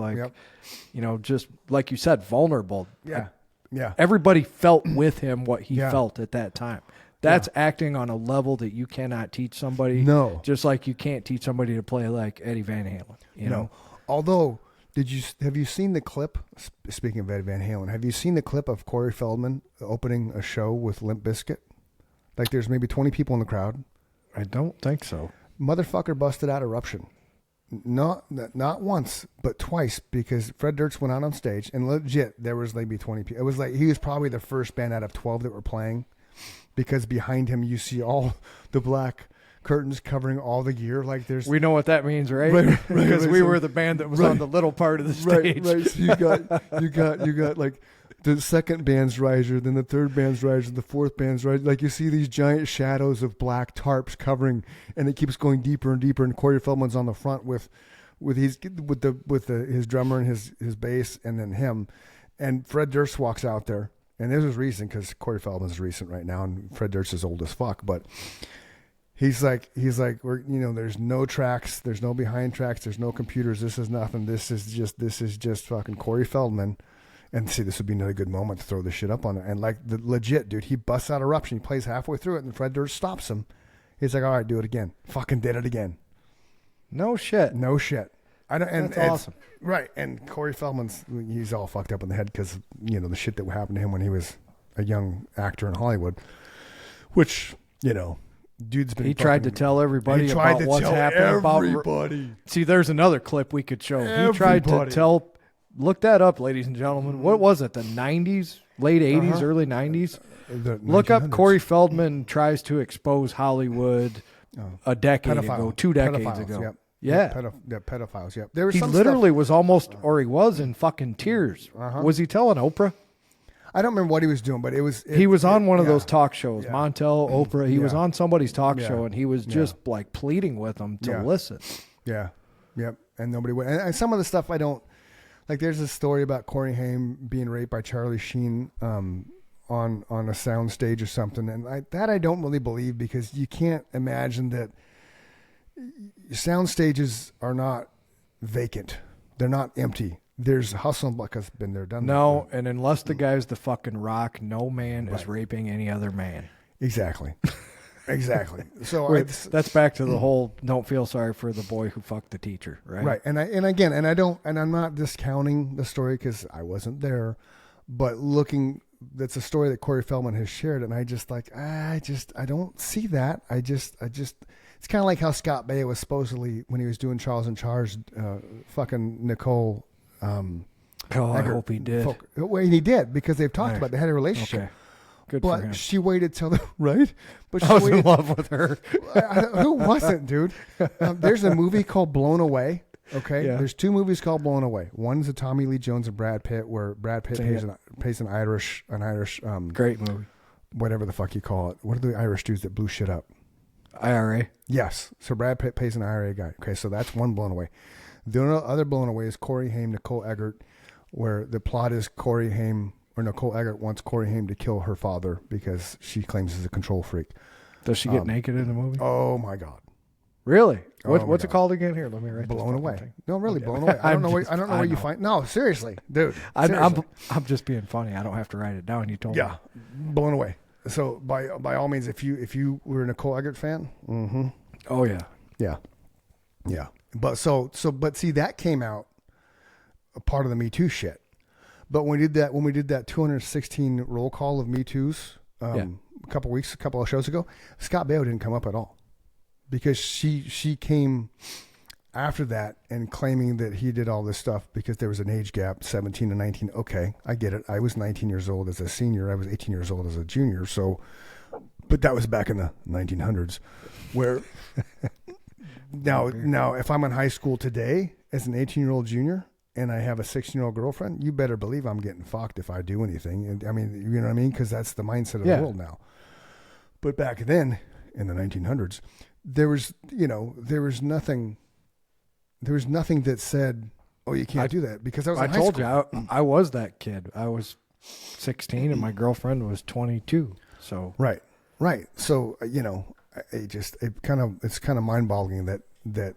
you know, just like you said, vulnerable. Yeah. Everybody felt with him what he felt at that time. That's acting on a level that you cannot teach somebody. No. Just like you can't teach somebody to play like Eddie Van Halen. You know? Although... Have you seen the clip? Speaking of Eddie Van Halen, have you seen the clip of Corey Feldman opening a show with Limp Bizkit? Like, there's maybe 20 people in the crowd. I don't think so. Motherfucker busted out Eruption. Not once, but twice, because Fred Durst went out on stage, and legit, there was maybe 20 people. It was like he was probably the first band out of 12 that were playing, because behind him you see all the black curtains covering all the gear. Like we know what that means, right? Because we were the band that was on the little part of the stage. Right. So you got like the second band's riser, then the third band's riser, the fourth band's riser. Like you see these giant shadows of black tarps covering, and it keeps going deeper and deeper. And Corey Feldman's on the front with his drummer and his bass, and then him. And Fred Durst walks out there, and this is recent because Corey Feldman's recent right now, and Fred Durst is old as fuck, but. He's like, we're, you know, there's no tracks, there's no behind tracks, there's no computers. This is nothing. This is just fucking Corey Feldman. And see, this would be another good moment to throw this shit up on it. And like the legit dude, he busts out Eruption. He plays halfway through it, and Fred Durst stops him. He's like, all right, do it again. Fucking did it again. No shit. I don't. And that's awesome. Right. And Corey Feldman's, he's all fucked up in the head because, you know, the shit that happened to him when he was a young actor in Hollywood, which, you know. Dude's been. He tried to tell everybody about what's happening. Everybody. See, there's another clip we could show. He tried to tell. Look that up, ladies and gentlemen. What was it? The 90s, late 80s, early 90s. Look up. Corey Feldman tries to expose Hollywood a decade ago, 2 decades ago. Yep. Pedophiles. Yep. There was he literally was almost, or he was in fucking tears. Was he telling Oprah? I don't remember what he was doing, but he was on one of those talk shows, Montel, Oprah. He was on somebody's talk show, and he was just like pleading with them to listen. Yeah. Yep. And nobody would. And some of the stuff I don't like. There's a story about Corey Haim being raped by Charlie Sheen on a sound stage or something, and I don't really believe, because you can't imagine that sound stages are not vacant. They're not empty. There's hustle because been there, done that. No, and unless the guy's the fucking Rock, no man is raping any other man. Exactly. So that's back to the whole don't feel sorry for the boy who fucked the teacher, right? Right. And I'm not discounting the story because I wasn't there, but that's a story that Corey Feldman has shared, and I don't see that. It's kind of like how Scott Baio was supposedly, when he was doing Charles in Charge, fucking Nicole. I hope he did. Well, he did, because they've talked about they had a relationship. Okay. Good for him. But she waited till right. But I was in love with her. Who wasn't, dude? There's a movie called Blown Away. Okay, there's 2 movies called Blown Away. One's a Tommy Lee Jones and Brad Pitt, where Brad Pitt plays an Irish great movie, whatever the fuck you call it. What are the Irish dudes that blew shit up? IRA. Yes. So Brad Pitt plays an IRA guy. Okay, so that's one Blown Away. The other Blown Away is Corey Haim, Nicole Eggert, where the plot is Corey Haim, or Nicole Eggert wants Corey Haim to kill her father because she claims he's a control freak. Does she get naked in the movie? Oh my God. Really? What's God. it called again? Here, let me write. Blown away. Thing. No, really blown away. I don't know where you find. No, seriously, dude. Seriously. I'm just being funny. I don't have to write it down. You told me. Yeah, blown away. So by all means, if you were a Nicole Eggert fan, Oh yeah. Yeah. But but see, that came out a part of the Me Too shit. But when we did that 216 roll call of Me Too's a couple of shows ago, Scott Baio didn't come up at all, because she came after that and claiming that he did all this stuff because there was an age gap, 17 to 19. Okay, I get it. I was 19 years old as a senior. I was 18 years old as a junior. So, but that was back in the 1900s, where now if I'm in high school today as an 18-year-old junior and I have a 16-year-old girlfriend, you better believe I'm getting fucked if I do anything. And I mean, you know what I mean? Because that's the mindset of the world now. But back then in the 1900s, there was nothing that said, "Oh, you can't do that," because I told you I was that kid. I was 16 and my girlfriend was 22. So right. So it's kind of mind-boggling that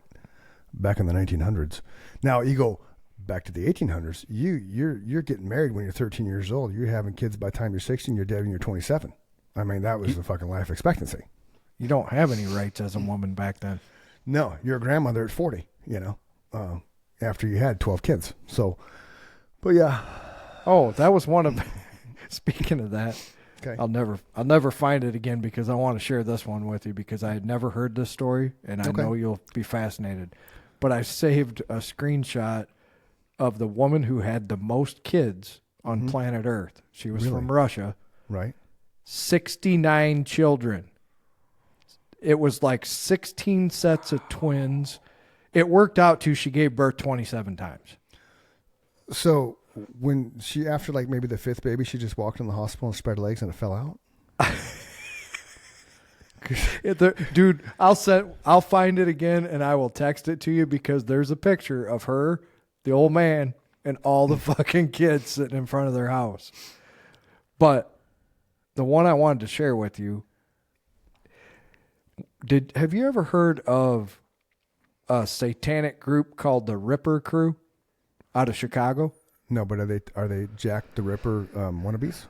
back in the 1900s. Now you go back to the 1800s. You're getting married when you're 13 years old. You're having kids by the time you're 16. You're dead when you're 27. I mean, that was the fucking life expectancy. You don't have any rights as a woman back then. No, you're a grandmother at 40, after you had 12 kids. So, but yeah. Oh, that was one of, speaking of that, okay. I'll never find it again because I want to share this one with you because I had never heard this story and I know you'll be fascinated. But I saved a screenshot of the woman who had the most kids on planet Earth. She was from Russia. Right. 69 children. It was like 16 sets of twins. It worked out to she gave birth 27 times. So when she, after like maybe the fifth baby, she just walked in the hospital and spread legs and it fell out? Dude, I'll find it again and I will text it to you because there's a picture of her, the old man, and all the fucking kids sitting in front of their house. But the one I wanted to share with you, have you ever heard of a satanic group called the Ripper Crew out of Chicago? No, but are they Jack the Ripper wannabes?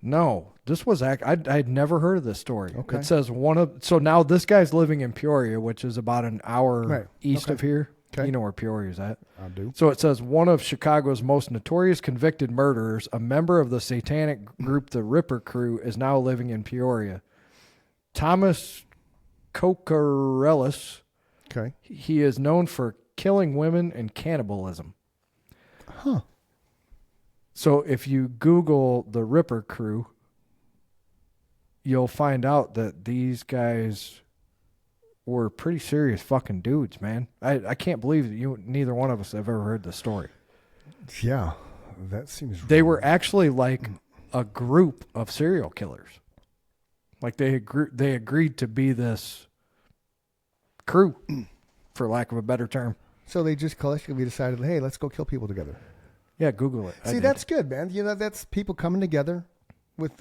No, this was I'd never heard of this story. Okay. It says so now this guy's living in Peoria, which is about an hour east of here. Okay. You know where Peoria is at? I do. So it says one of Chicago's most notorious convicted murderers, a member of the satanic group the Ripper Crew, is now living in Peoria. Thomas Cocarellis. Okay. He is known for killing women and cannibalism. Huh. So if you Google the Ripper Crew, you'll find out that these guys were pretty serious fucking dudes, man. I can't believe that neither one of us have ever heard the story. Yeah, that seems. They were actually like a group of serial killers. Like they agreed to be this crew, for lack of a better term. So they just collectively decided, hey, let's go kill people together. Yeah, Google it. See, that's good, man. That's people coming together with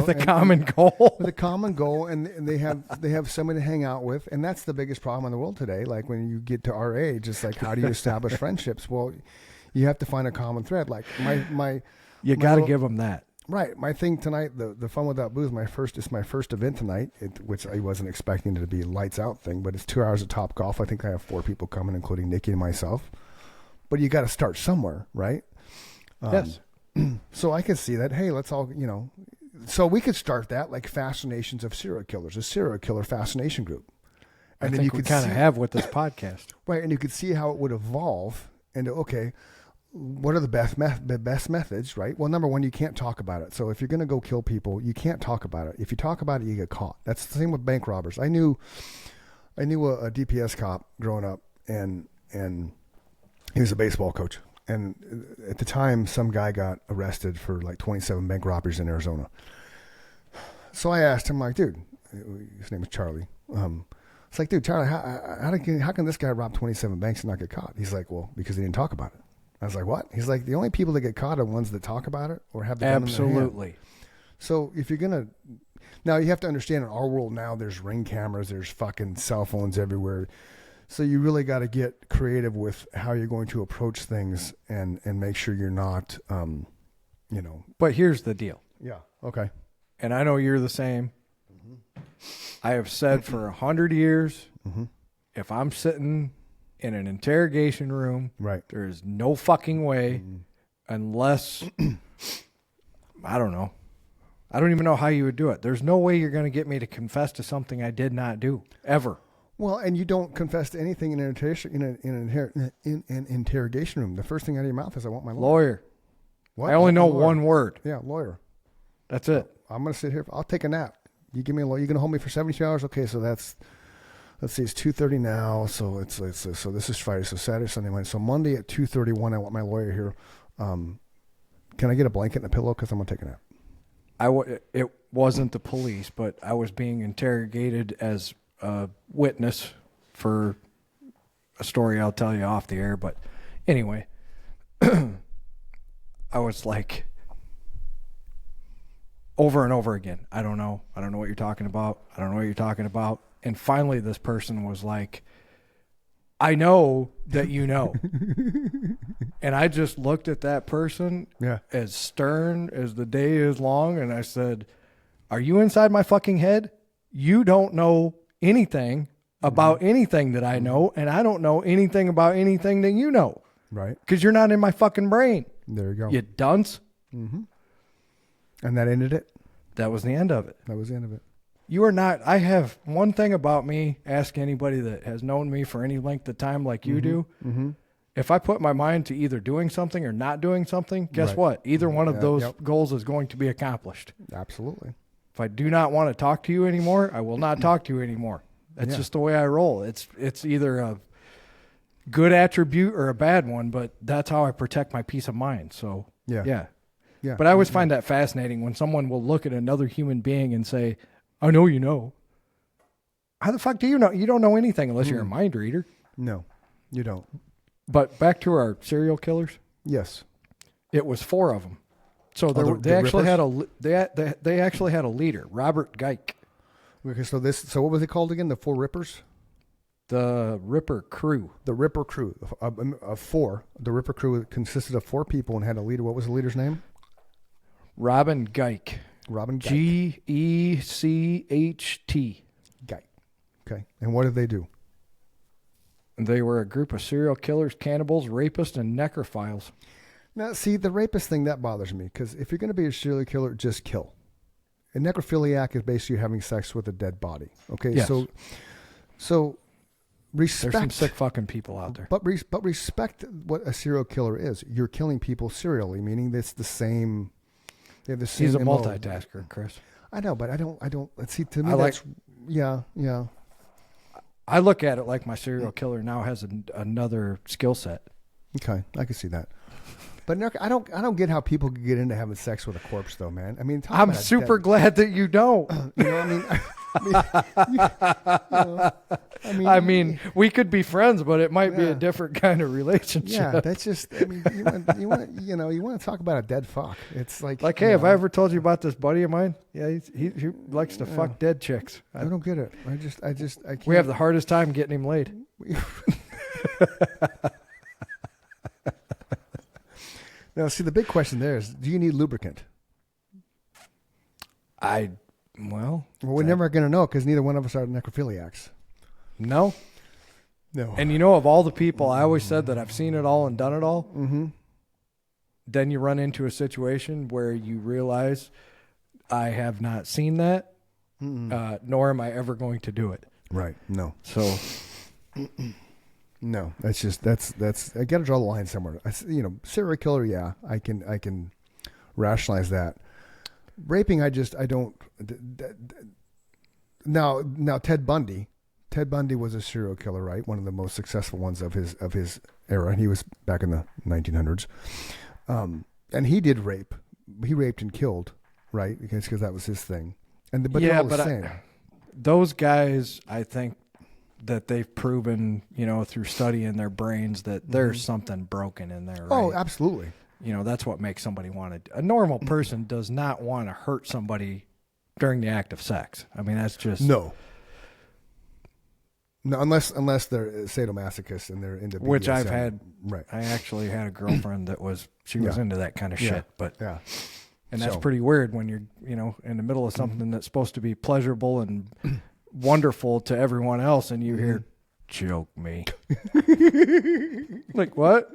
a common goal. With a common goal, and they have somebody to hang out with, and that's the biggest problem in the world today. Like when you get to our age, it's like, how do you establish friendships? Well, you have to find a common thread. Like you got to give them that. Right. My thing tonight, the Fun Without Booze, it's my first event tonight, which I wasn't expecting it to be a lights out thing, but it's 2 hours of Top Golf. I think I have 4 people coming, including Nikki and myself. But you got to start somewhere, right? Yes. So I could see that. Hey, let's all, so we could start that like Fascinations of Serial Killers, a serial killer fascination group. And then you could kind of have with this podcast. Right. And you could see how it would evolve into, okay, what are the best methods, right? Well, number one, you can't talk about it. So if you're going to go kill people, you can't talk about it. If you talk about it, you get caught. That's the same with bank robbers. I knew a DPS cop growing up, and he was a baseball coach. And at the time, some guy got arrested for like 27 bank robberies in Arizona. So I asked him, like, dude, his name is Charlie. It's like, dude, Charlie, how can this guy rob 27 banks and not get caught? He's like, well, because he didn't talk about it. I was like, what? He's like, the only people that get caught are ones that talk about it or have the gun in their hand. Absolutely. So if you're going to, Now, you have to understand, in our world now, there's Ring cameras, there's fucking cell phones everywhere. So you really got to get creative with how you're going to approach things and make sure you're not, But here's the deal. Yeah. Okay. And I know you're the same. Mm-hmm. I have said for 100 years, mm-hmm. if I'm sitting in an interrogation room, right, there is no fucking way, unless, I don't know. I don't even know how you would do it. There's no way you're going to get me to confess to something I did not do, ever. Well, and you don't confess to anything in an interrogation room. The first thing out of your mouth is, "I want my lawyer." What? I only know one word. Yeah, lawyer. That's it. I'm going to sit here. I'll take a nap. You give me a lawyer. You're going to hold me for 72 hours? Okay, so let's see, it's 2:30 now. So so this is Friday. So Saturday, Sunday, Monday. So Monday at 2:31, I want my lawyer here. Can I get a blanket and a pillow? Because I'm going to take a nap. It wasn't the police, but I was being interrogated as a witness for a story I'll tell you off the air. But anyway, I was like, over and over again, I don't know what you're talking about. I don't know what you're talking about. And finally this person was like, I know that you know. And I just looked at that person as stern as the day is long. And I said, are you inside my fucking head? You don't know anything about anything that I know. And I don't know anything about anything that you know. Right. Because you're not in my fucking brain. There you go. You dunce. Mm-hmm. And that ended it? That was the end of it. That was the end of it. You are not. I have one thing about me. Ask anybody that has known me for any length of time like you do. Mm-hmm. If I put my mind to either doing something or not doing something, guess what? Either one of those goals is going to be accomplished. Absolutely. If I do not want to talk to you anymore, I will not talk to you anymore. That's just the way I roll. It's either a good attribute or a bad one, but that's how I protect my peace of mind. So yeah. But I always find that fascinating when someone will look at another human being and say, I know you know. How the fuck do you know? You don't know anything unless you're a mind reader. No, you don't. But back to our serial killers. Yes. It was 4 of them. So they actually had a leader, Robert Geik. Okay, so what was it called again? The 4 Rippers? The Ripper Crew. The Ripper Crew of 4. The Ripper Crew consisted of 4 people and had a leader. What was the leader's name? Robin Geik. Robin Geik. Gecht. Geik. Okay. And what did they do? They were a group of serial killers, cannibals, rapists, and necrophiles. Now, see, the rapist thing, that bothers me, because if you're going to be a serial killer, just kill. A necrophiliac is basically having sex with a dead body. Okay? Yes. So respect. There's some sick fucking people out there. But respect what a serial killer is. You're killing people serially, meaning it's the same. They have the same. He's a MO. multitasker, Chris. I know, but I don't. See, to me, that's yeah. I look at it like my serial killer now has another skill set. Okay, I can see that. But I don't get how people can get into having sex with a corpse, though, man. I mean, I'm super glad that you don't. You know, I mean, we could be friends, but it might be a different kind of relationship. Yeah, that's just. I mean, you want to talk about a dead fuck. It's like, hey, have I ever told you about this buddy of mine? Yeah, he likes to fuck dead chicks. I don't get it. I can't. We have the hardest time getting him laid. Now, see, the big question there is, do you need lubricant? Well, we're never going to know because neither one of us are necrophiliacs. No. And you know, of all the people, I always said that I've seen it all and done it all. Mm-hmm. Then you run into a situation where you realize I have not seen that, nor am I ever going to do it. Right. No. So... No, that's I got to draw the line somewhere. Serial killer, yeah, I can rationalize that. Raping, I don't. Now Ted Bundy was a serial killer, right? One of the most successful ones of his era. He was back in the 1900s, and he did rape. He raped and killed, right? Because that was his thing. But they're all the same. Those guys, I think, that they've proven, through studying their brains that there's something broken in there. Right? Oh, absolutely. That's what makes somebody want to. A normal person does not want to hurt somebody during the act of sex. I mean, that's just no, unless they're sadomasochists and they're into BDSM. Which I've had. Right. I actually had a girlfriend that was into that kind of shit, but yeah. And that's pretty weird when you're, in the middle of something that's supposed to be pleasurable and wonderful to everyone else, and you hear, "Choke me." Like, what?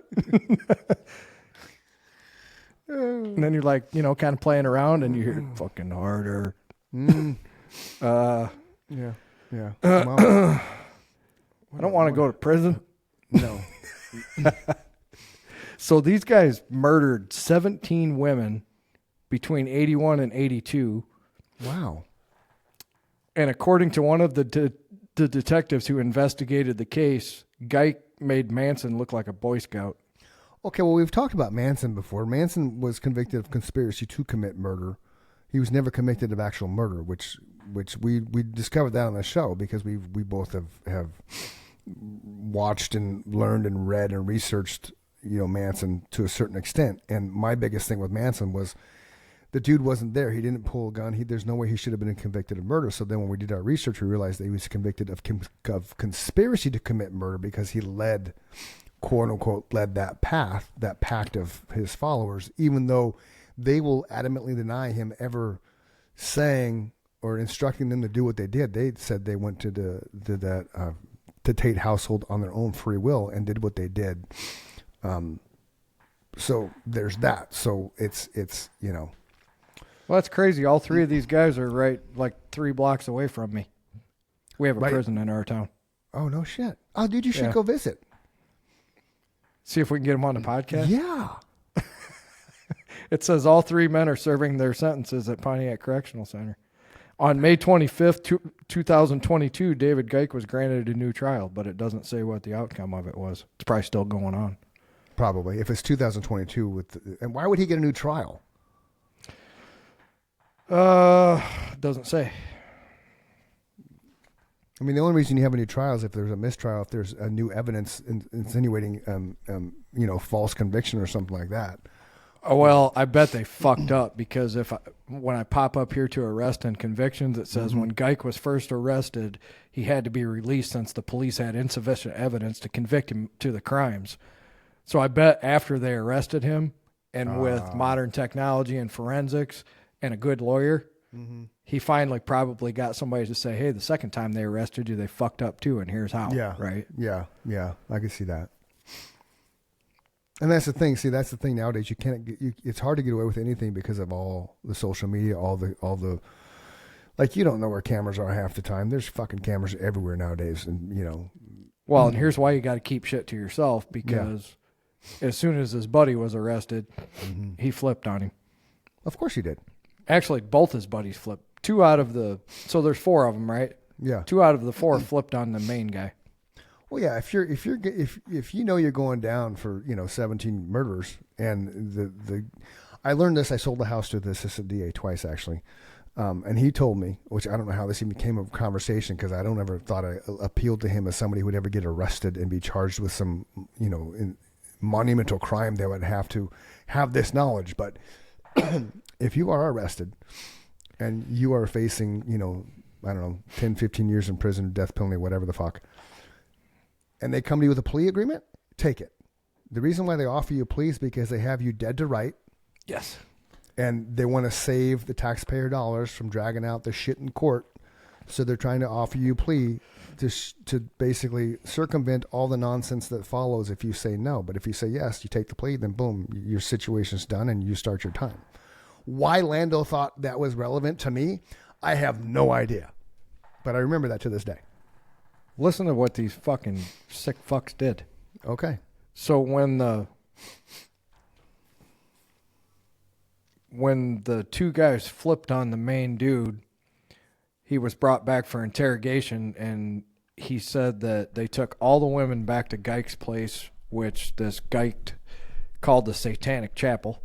And then you're like, kind of playing around, and you hear, "Fucking harder." Yeah. I don't want to go to prison. No. So these guys murdered 17 women between 81 and 82. Wow. And according to one of the detectives who investigated the case, Geik made Manson look like a Boy Scout. Okay, well, we've talked about Manson before. Manson was convicted of conspiracy to commit murder. He was never convicted of actual murder, which we discovered that on the show because we both have watched and learned and read and researched, Manson to a certain extent. And my biggest thing with Manson was the dude wasn't there. He didn't pull a gun. There's no way he should have been convicted of murder. So then when we did our research, we realized that he was convicted of conspiracy to commit murder because he led, quote unquote, that pact of his followers, even though they will adamantly deny him ever saying or instructing them to do what they did. They said they went to the Tate household on their own free will and did what they did. So there's that. So it's Well, that's crazy. All three of these guys are right like 3 blocks away from me. We have a prison in our town. Oh, no shit. Oh, dude, you should go visit. See if we can get them on the podcast? Yeah. It says all 3 men are serving their sentences at Pontiac Correctional Center. On May 25th, 2022, David Geik was granted a new trial, but it doesn't say what the outcome of it was. It's probably still going on. Probably. If it's 2022, and why would he get a new trial? Doesn't say. I mean, the only reason you have a new trial is if there's a mistrial, if there's a new evidence insinuating, false conviction or something like that. Oh, well, I bet they fucked up because when I pop up here to arrest and convictions, it says when Geik was first arrested, he had to be released since the police had insufficient evidence to convict him to the crimes. So I bet after they arrested him and with modern technology and forensics and a good lawyer, he finally probably got somebody to say, hey, the second time they arrested you, they fucked up too, and here's how. Yeah. Right? Yeah. I can see that. And that's the thing. See, that's the thing nowadays. You can't. It's hard to get away with anything because of all the social media, all the. Like, you don't know where cameras are half the time. There's fucking cameras everywhere nowadays, and Well, and here's why you got to keep shit to yourself because as soon as his buddy was arrested, he flipped on him. Of course he did. Actually, both his buddies flipped. So there's 4 of them, right? Yeah. 2 out of the 4 flipped on the main guy. Well, yeah. If you're going down for 17 murders, and I learned this. I sold the house to the assistant DA twice actually, and he told me, which I don't know how this even became a conversation because I don't ever thought I appealed to him as somebody who would ever get arrested and be charged with some monumental crime. They would have to have this knowledge, but if you are arrested and you are facing, 10, 15 years in prison, death penalty, whatever the fuck, and they come to you with a plea agreement, take it. The reason why they offer you a plea is because they have you dead to right. Yes. And they want to save the taxpayer dollars from dragging out the shit in court. So they're trying to offer you a plea to basically circumvent all the nonsense that follows if you say no. But if you say yes, you take the plea, then boom, your situation's done and you start your time. Why Lando thought that was relevant to me, I have no idea. But I remember that to this day. Listen to what these fucking sick fucks did. Okay. So when the 2 guys flipped on the main dude, he was brought back for interrogation, and he said that they took all the women back to Geik's place, which this Geik called the Satanic Chapel.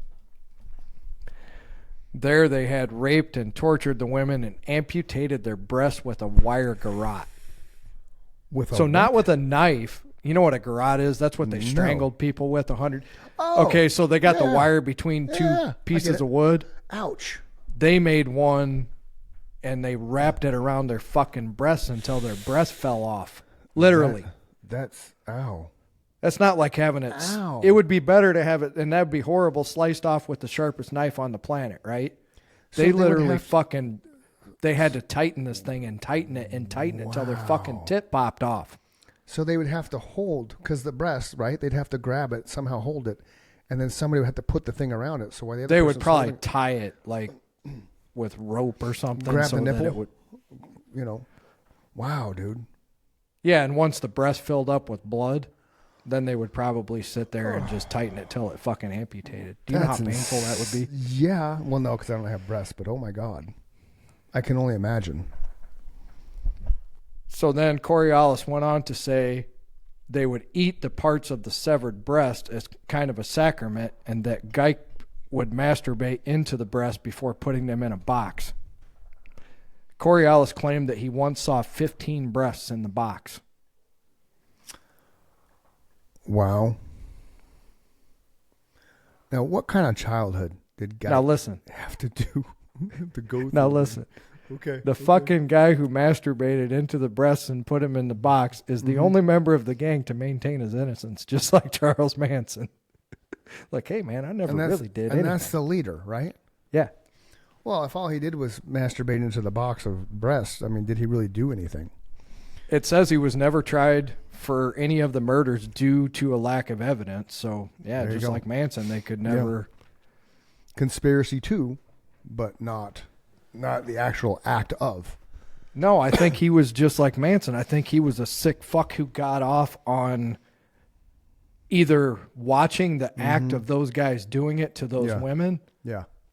There they had raped and tortured the women and amputated their breasts with a wire garrote. Not with a knife. You know what a garrote is? That's what they strangled people with 100. Oh, okay, so they got the wire between 2 pieces of wood. Ouch. They made one and they wrapped it around their fucking breasts until their breast fell off. Literally. That's ow. That's not like having it. Ow. It would be better to have it, and that would be horrible, sliced off with the sharpest knife on the planet, right? So they literally they had to tighten this thing and tighten it until their fucking tit popped off. So they would have to hold, because the breast, right? They'd have to grab it, somehow hold it, and then somebody would have to put the thing around it. So while the other they would probably tie it like with rope or something. Grab so the nipple. That it would, Wow, dude. Yeah, and once the breast filled up with blood, then they would probably sit there and just tighten it till it fucking amputated. Do you know how painful that would be? Yeah. Well, no, because I don't have breasts, but oh my God. I can only imagine. So then Coriolis went on to say they would eat the parts of the severed breast as kind of a sacrament, and that Geik would masturbate into the breast before putting them in a box. Coriolis claimed that he once saw 15 breasts in the box. Wow. Now, what kind of childhood did Geik have to do? Have to go through? Now listen. Okay. The fucking guy who masturbated into the breasts and put him in the box is the only member of the gang to maintain his innocence, just like Charles Manson. Like, hey, man, I never really did anything. And that's the leader, right? Yeah. Well, if all he did was masturbate into the box of breasts, I mean, did he really do anything? It says he was never tried for any of the murders due to a lack of evidence. So, yeah, just like Manson, they could never... Yeah. Conspiracy too, but not the actual act of. No, I think he was just like Manson. I think he was a sick fuck who got off on either watching the act of those guys doing it to those women,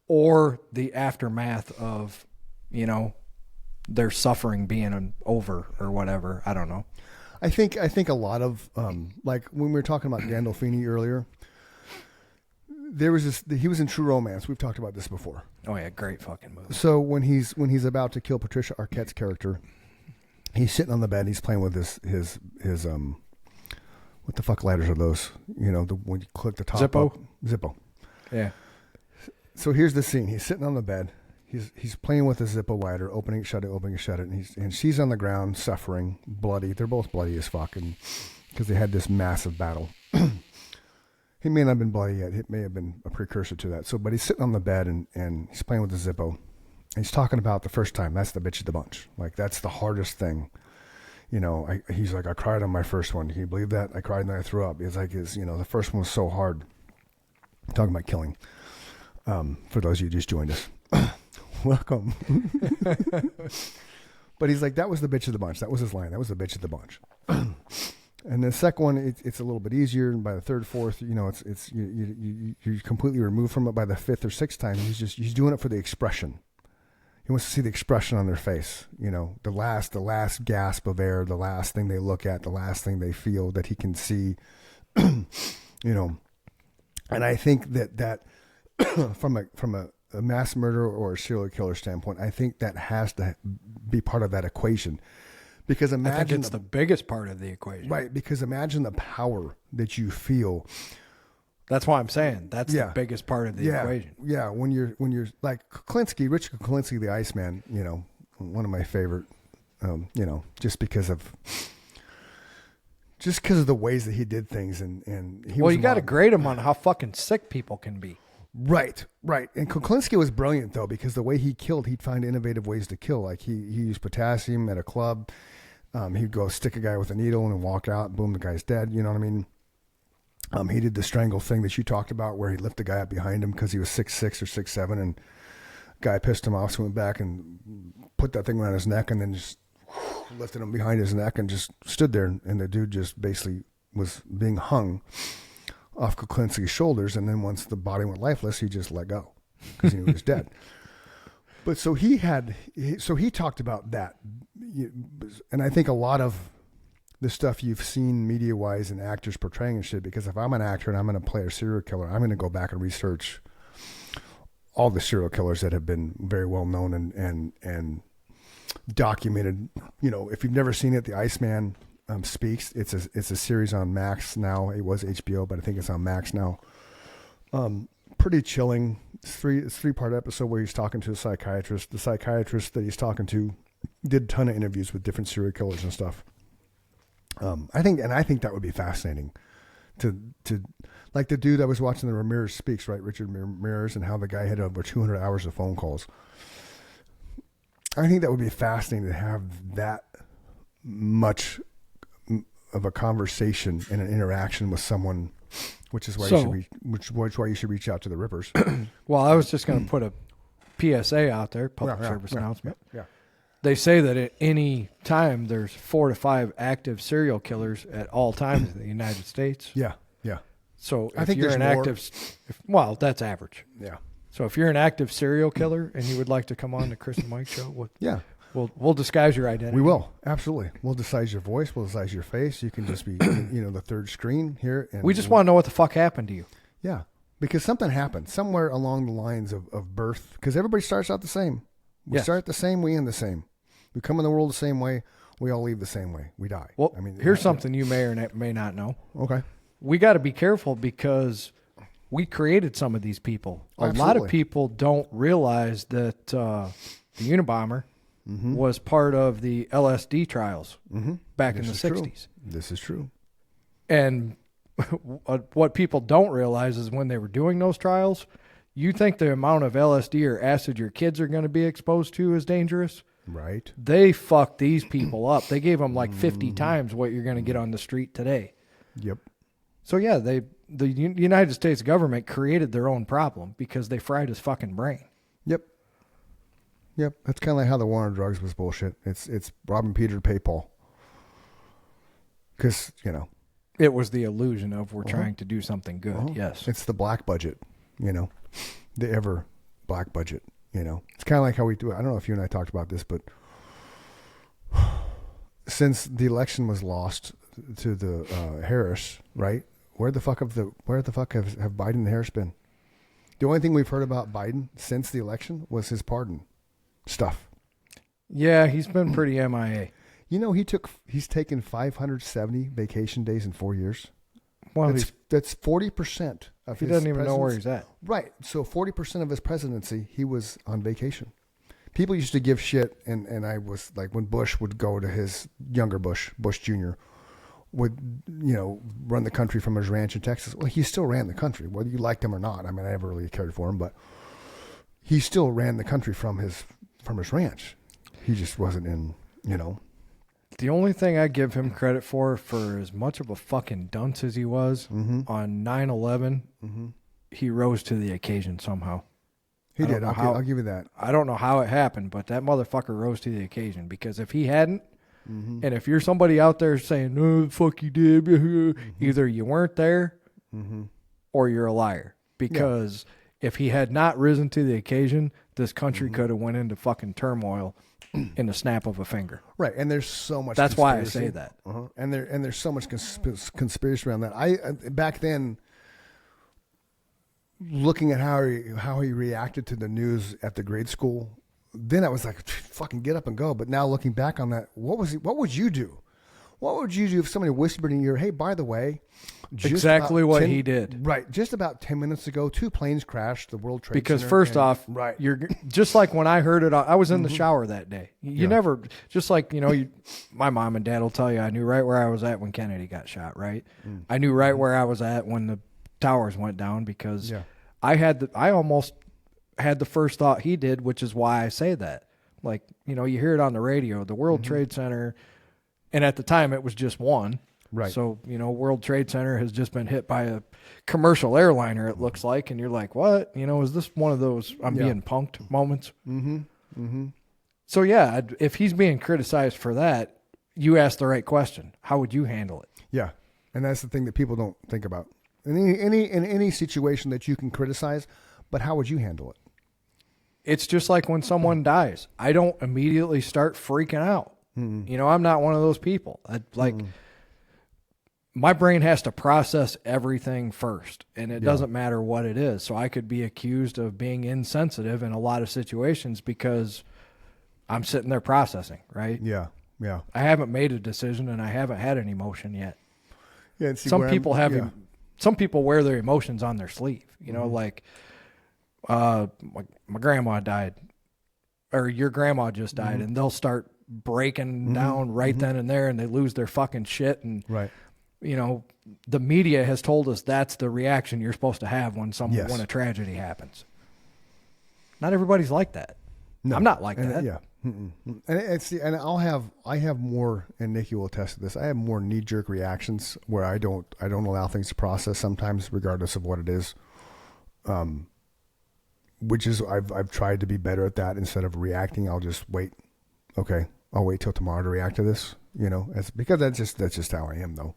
or the aftermath of, their suffering being over or whatever. I don't know. I think a lot of like when we were talking about Gandolfini earlier, there was he was in True Romance. We've talked about this before. Oh yeah, great fucking movie. So when he's about to kill Patricia Arquette's character, he's sitting on the bed. And he's playing with his what the fuck lighters are those? When you click the top Zippo. Up. Zippo. Yeah. So here's the scene. He's sitting on the bed. He's playing with a Zippo lighter, opening it, shut it, and she's on the ground, suffering, bloody. They're both bloody as fuck, and because they had this massive battle. He may not have been bloody yet. It may have been a precursor to that. But he's sitting on the bed and he's playing with the Zippo. And he's talking about the first time. That's the bitch of the bunch. Like, that's the hardest thing. He's like, I cried on my first one. Can you believe that? I cried and then I threw up. It's like, the first one was so hard. I'm talking about killing. For those of you who just joined us. Welcome. But he's like, that was the bitch of the bunch. That was his line. That was the bitch of the bunch. And the second one, it's a little bit easier. And by the third, fourth, you're completely removed from it. By the fifth or sixth time, he's doing it for the expression. He wants to see the expression on their face. The last gasp of air, the last thing they look at, the last thing they feel that he can see. And I think that from a mass murderer or a serial killer standpoint, I think that has to be part of that equation. Because imagine, I think it's the biggest part of the equation. Right, because imagine the power that you feel. That's why I'm saying that's the biggest part of the equation. Yeah, when you're like Richard Kuklinski, the Iceman, one of my favorite, just because of the ways that he did things, and he you got to grade him on how fucking sick people can be. Right. And Kuklinski was brilliant though, because the way he killed, he'd find innovative ways to kill. Like he used potassium at a club. He'd go stick a guy with a needle and walk out. Boom, the guy's dead. You know what I mean? He did the strangle thing that you talked about, where he lifted the guy up behind him because he was 6'6" or 6'7", and guy pissed him off, so he went back and put that thing around his neck, and then just lifted him behind his neck and just stood there, and the dude just basically was being hung off Kuklinski's shoulders, and then once the body went lifeless, he just let go because he knew he was dead. But so he talked about that, and I think a lot of the stuff you've seen media-wise and actors portraying and shit, because if I'm an actor and I'm going to play a serial killer, I'm going to go back and research all the serial killers that have been very well known and documented. If you've never seen it, The Iceman Speaks. It's a series on Max now. It was HBO, but I think it's on Max now. pretty chilling. It's three-part episode where he's talking to a psychiatrist. The psychiatrist that he's talking to did a ton of interviews with different serial killers and stuff. I think that would be fascinating to like the dude I was watching, the Ramirez Speaks, right? Richard Ramirez, and how the guy had over 200 hours of phone calls. I think that would be fascinating to have that much of a conversation and an interaction with someone, which is why you should reach out to the Rippers. Well, I was just going to put a PSA out there, public service announcement. Yeah. They say that at any time there's 4 to 5 active serial killers at all times in the United States. Yeah. So I if think you're there's an more. active, well, that's average. Yeah. So if you're an active serial killer and you would like to come on the Chris and Mike show, we'll disguise your identity. We will, absolutely. We'll disguise your voice. We'll disguise your face. You can just be, the third screen here. And we just want to know what the fuck happened to you. Yeah, because something happened somewhere along the lines of birth. Because everybody starts out the same. We start the same. We end the same. We come in the world the same way. We all leave the same way. We die. Well, here's something you may or may not know. Okay. We got to be careful because we created some of these people. A lot of people don't realize that the Unabomber was part of the LSD trials back in the 60s. This is true. And what people don't realize is when they were doing those trials, you think the amount of LSD or acid your kids are going to be exposed to is dangerous? Right. They fucked these people up. They gave them like 50 times what you're going to get on the street today. Yep. So yeah, the United States government created their own problem because they fried his fucking brain. Yep. That's kind of like how the war on drugs was bullshit. It's robbing Peter to pay Paul. Because, it was the illusion of we're trying to do something good. Yes. It's the black budget, the ever black budget, It's kind of like how we do it. I don't know if you and I talked about this, but since the election was lost to the Harris, right? Where the fuck have Biden and Harris been? The only thing we've heard about Biden since the election was his pardon stuff. Yeah, he's been pretty MIA. He's taken 570 vacation days in 4 years. Well, that's 40% of his. He doesn't even know where he's at. Right. So 40% of his presidency, he was on vacation. People used to give shit, and I was like, when Bush would go to his younger Bush Jr., would, run the country from his ranch in Texas. Well, he still ran the country, whether you liked him or not. I mean, I never really cared for him, but he still ran the country from his ranch. He just wasn't in, The only thing I give him credit for as much of a fucking dunce as he was on 9/11, he rose to the occasion somehow. He did. I'll give you that. I don't know how it happened, but that motherfucker rose to the occasion, because if he hadn't, and if you're somebody out there saying, no, the fuck you did, either you weren't there or you're a liar. Because if he had not risen to the occasion, this country could have went into fucking turmoil in the snap of a finger. Right, and there's so much. That's why I say that. And there's so much conspiracy around that. I back then, looking at how he reacted to the news at the grade school, then I was like, fucking get up and go. But now looking back on that, what would you do? What would you do if somebody whispered in your ear, hey, by the way, exactly what he did. Right. Just about 10 minutes ago, 2 planes crashed the World Trade because Center. Because first off, right. You're just like when I heard it, I was in the shower that day. You never, just like, my mom and dad will tell you, I knew right where I was at when Kennedy got shot, right? I knew right where I was at when the towers went down, because I almost had the first thought he did, which is why I say that. Like, you hear it on the radio, the World Trade Center, and at the time it was just one. Right. So, World Trade Center has just been hit by a commercial airliner, it looks like, and you're like, what? Is this one of those I'm being punked moments? So, yeah, if he's being criticized for that, you ask the right question. How would you handle it? Yeah, and that's the thing that people don't think about. In any situation that you can criticize, but how would you handle it? It's just like when someone dies. I don't immediately start freaking out. I'm not one of those people. My brain has to process everything first, and it doesn't matter what it is. So I could be accused of being insensitive in a lot of situations because I'm sitting there processing, right? Yeah. I haven't made a decision, and I haven't had an emotion yet. Yeah. And see, some people have some people wear their emotions on their sleeve, you know, like, my grandma died, or your grandma just died, and they'll start breaking down right then and there, and they lose their fucking shit. And, you know, the media has told us that's the reaction you're supposed to have when when a tragedy happens. Not everybody's like that. No. I'm not like that. Yeah. And I have more, and Nikki will attest to this. I have more knee-jerk reactions where I don't allow things to process sometimes, regardless of what it is. Which is I've tried to be better at that. Instead of reacting, I'll just wait. Okay, I'll wait till tomorrow to react to this. You know, because that's just how I am, though.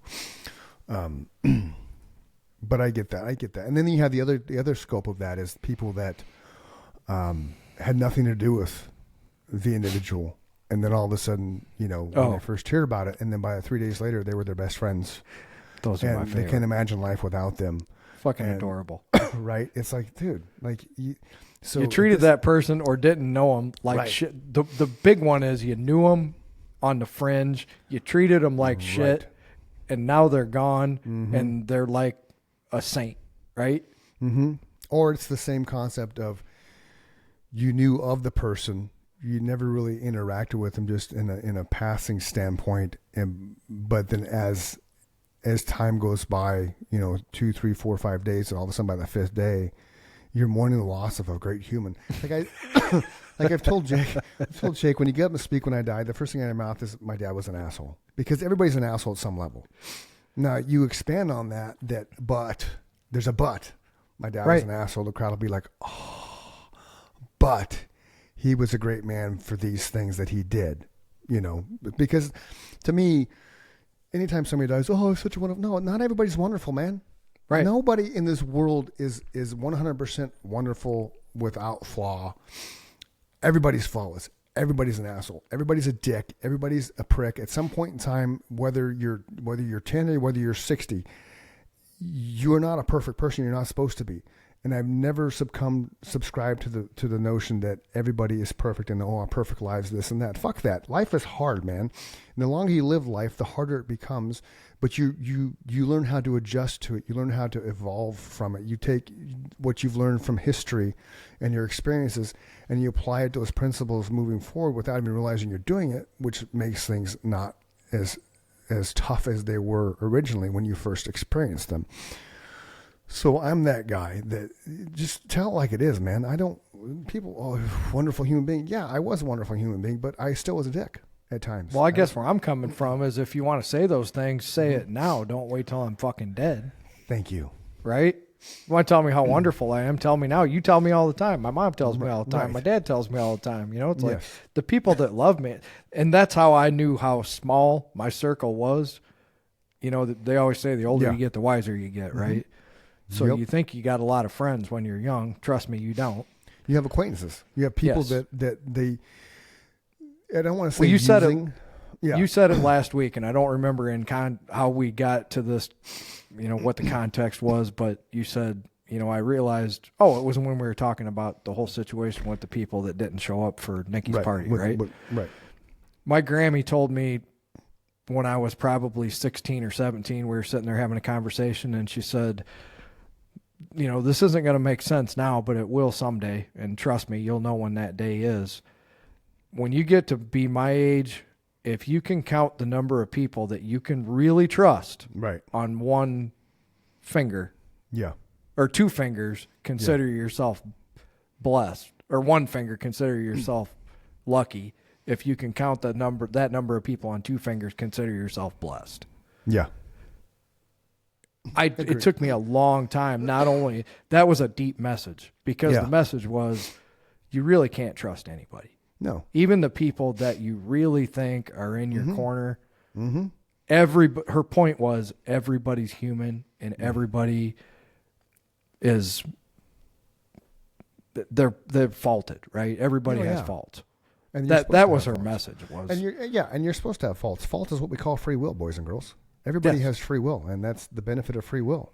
But I get that. And then you have the other scope of that is people that had nothing to do with the individual, and then all of a sudden, you know, when they first hear about it, and then by 3 days later, they were their best friends. Those are my favorite. They can't imagine life without them. Fucking adorable. Right? It's like, dude, like you treated that person or didn't know them like shit. The big one is you knew them on the fringe, you treated them like shit, and now they're gone, and they're like a saint, right? Or it's the same concept of you knew of the person, you never really interacted with them, just in a passing standpoint, but then as time goes by, you know, 2, 3, 4, 5 days, and all of a sudden by the 5th day, you're mourning the loss of a great human. Like I've told Jake, when you get up and speak when I died, the first thing out of your mouth is my dad was an asshole, because everybody's an asshole at some level. Now you expand on that, but there's a but. My dad was an asshole. The crowd will be like, oh, but he was a great man for these things that he did, you know, because to me, anytime somebody dies, oh, such a wonderful. No, not everybody's wonderful, man. Right. Nobody in this world is 100% wonderful without flaw. Everybody's flawless. Everybody's an asshole. Everybody's a dick. Everybody's a prick. At some point in time, whether you're 10 or whether you're 60, you're not a perfect person. You're not supposed to be. And I've never subscribed to the notion that everybody is perfect and perfect lives, this and that. Fuck that. Life is hard, man. And the longer you live life, the harder it becomes. But you learn how to adjust to it. You learn how to evolve from it. You take what you've learned from history and your experiences, and you apply it to those principles moving forward without even realizing you're doing it, which makes things not as tough as they were originally when you first experienced them. So I'm that guy that just tell it like it is, man. Wonderful human being. Yeah, I was a wonderful human being, but I still was a dick at times. Well, I guess where I'm coming from is if you want to say those things, say it now. Don't wait till I'm fucking dead. Thank you. Right? You want to tell me how wonderful I am? Tell me now. You tell me all the time. My mom tells me all the time. Right. My dad tells me all the time. You know, it's like the people that love me. And that's how I knew how small my circle was. You know, they always say the older you get, the wiser you get, right? So you think you got a lot of friends when you're young. Trust me, you don't. You have acquaintances. You have people that they. I don't want to say. Well, you said it. Yeah. You said it last week, and I don't remember how we got to this. You know what the context was, but you said, you know, I realized. Oh, it was when we were talking about the whole situation with the people that didn't show up for Nikki's party, right? Right. My Grammy told me when I was probably 16 or 17, we were sitting there having a conversation, and she said, you know, this isn't going to make sense now, but it will someday. And trust me, you'll know when that day is. When you get to be my age, if you can count the number of people that you can really trust on one finger, or 2 fingers, consider yourself blessed, or 1 finger, consider yourself lucky. If you can count that number of people on 2 fingers, consider yourself blessed. Yeah. It took me a long time. Not only that was a deep message, because the message was you really can't trust anybody. No, even the people that you really think are in your corner. Her point was everybody's human, and everybody is they're faulted, right? Everybody has faults. And that was her message. And you're supposed to have faults. Fault is what we call free will, boys and girls. Everybody has free will, and that's the benefit of free will.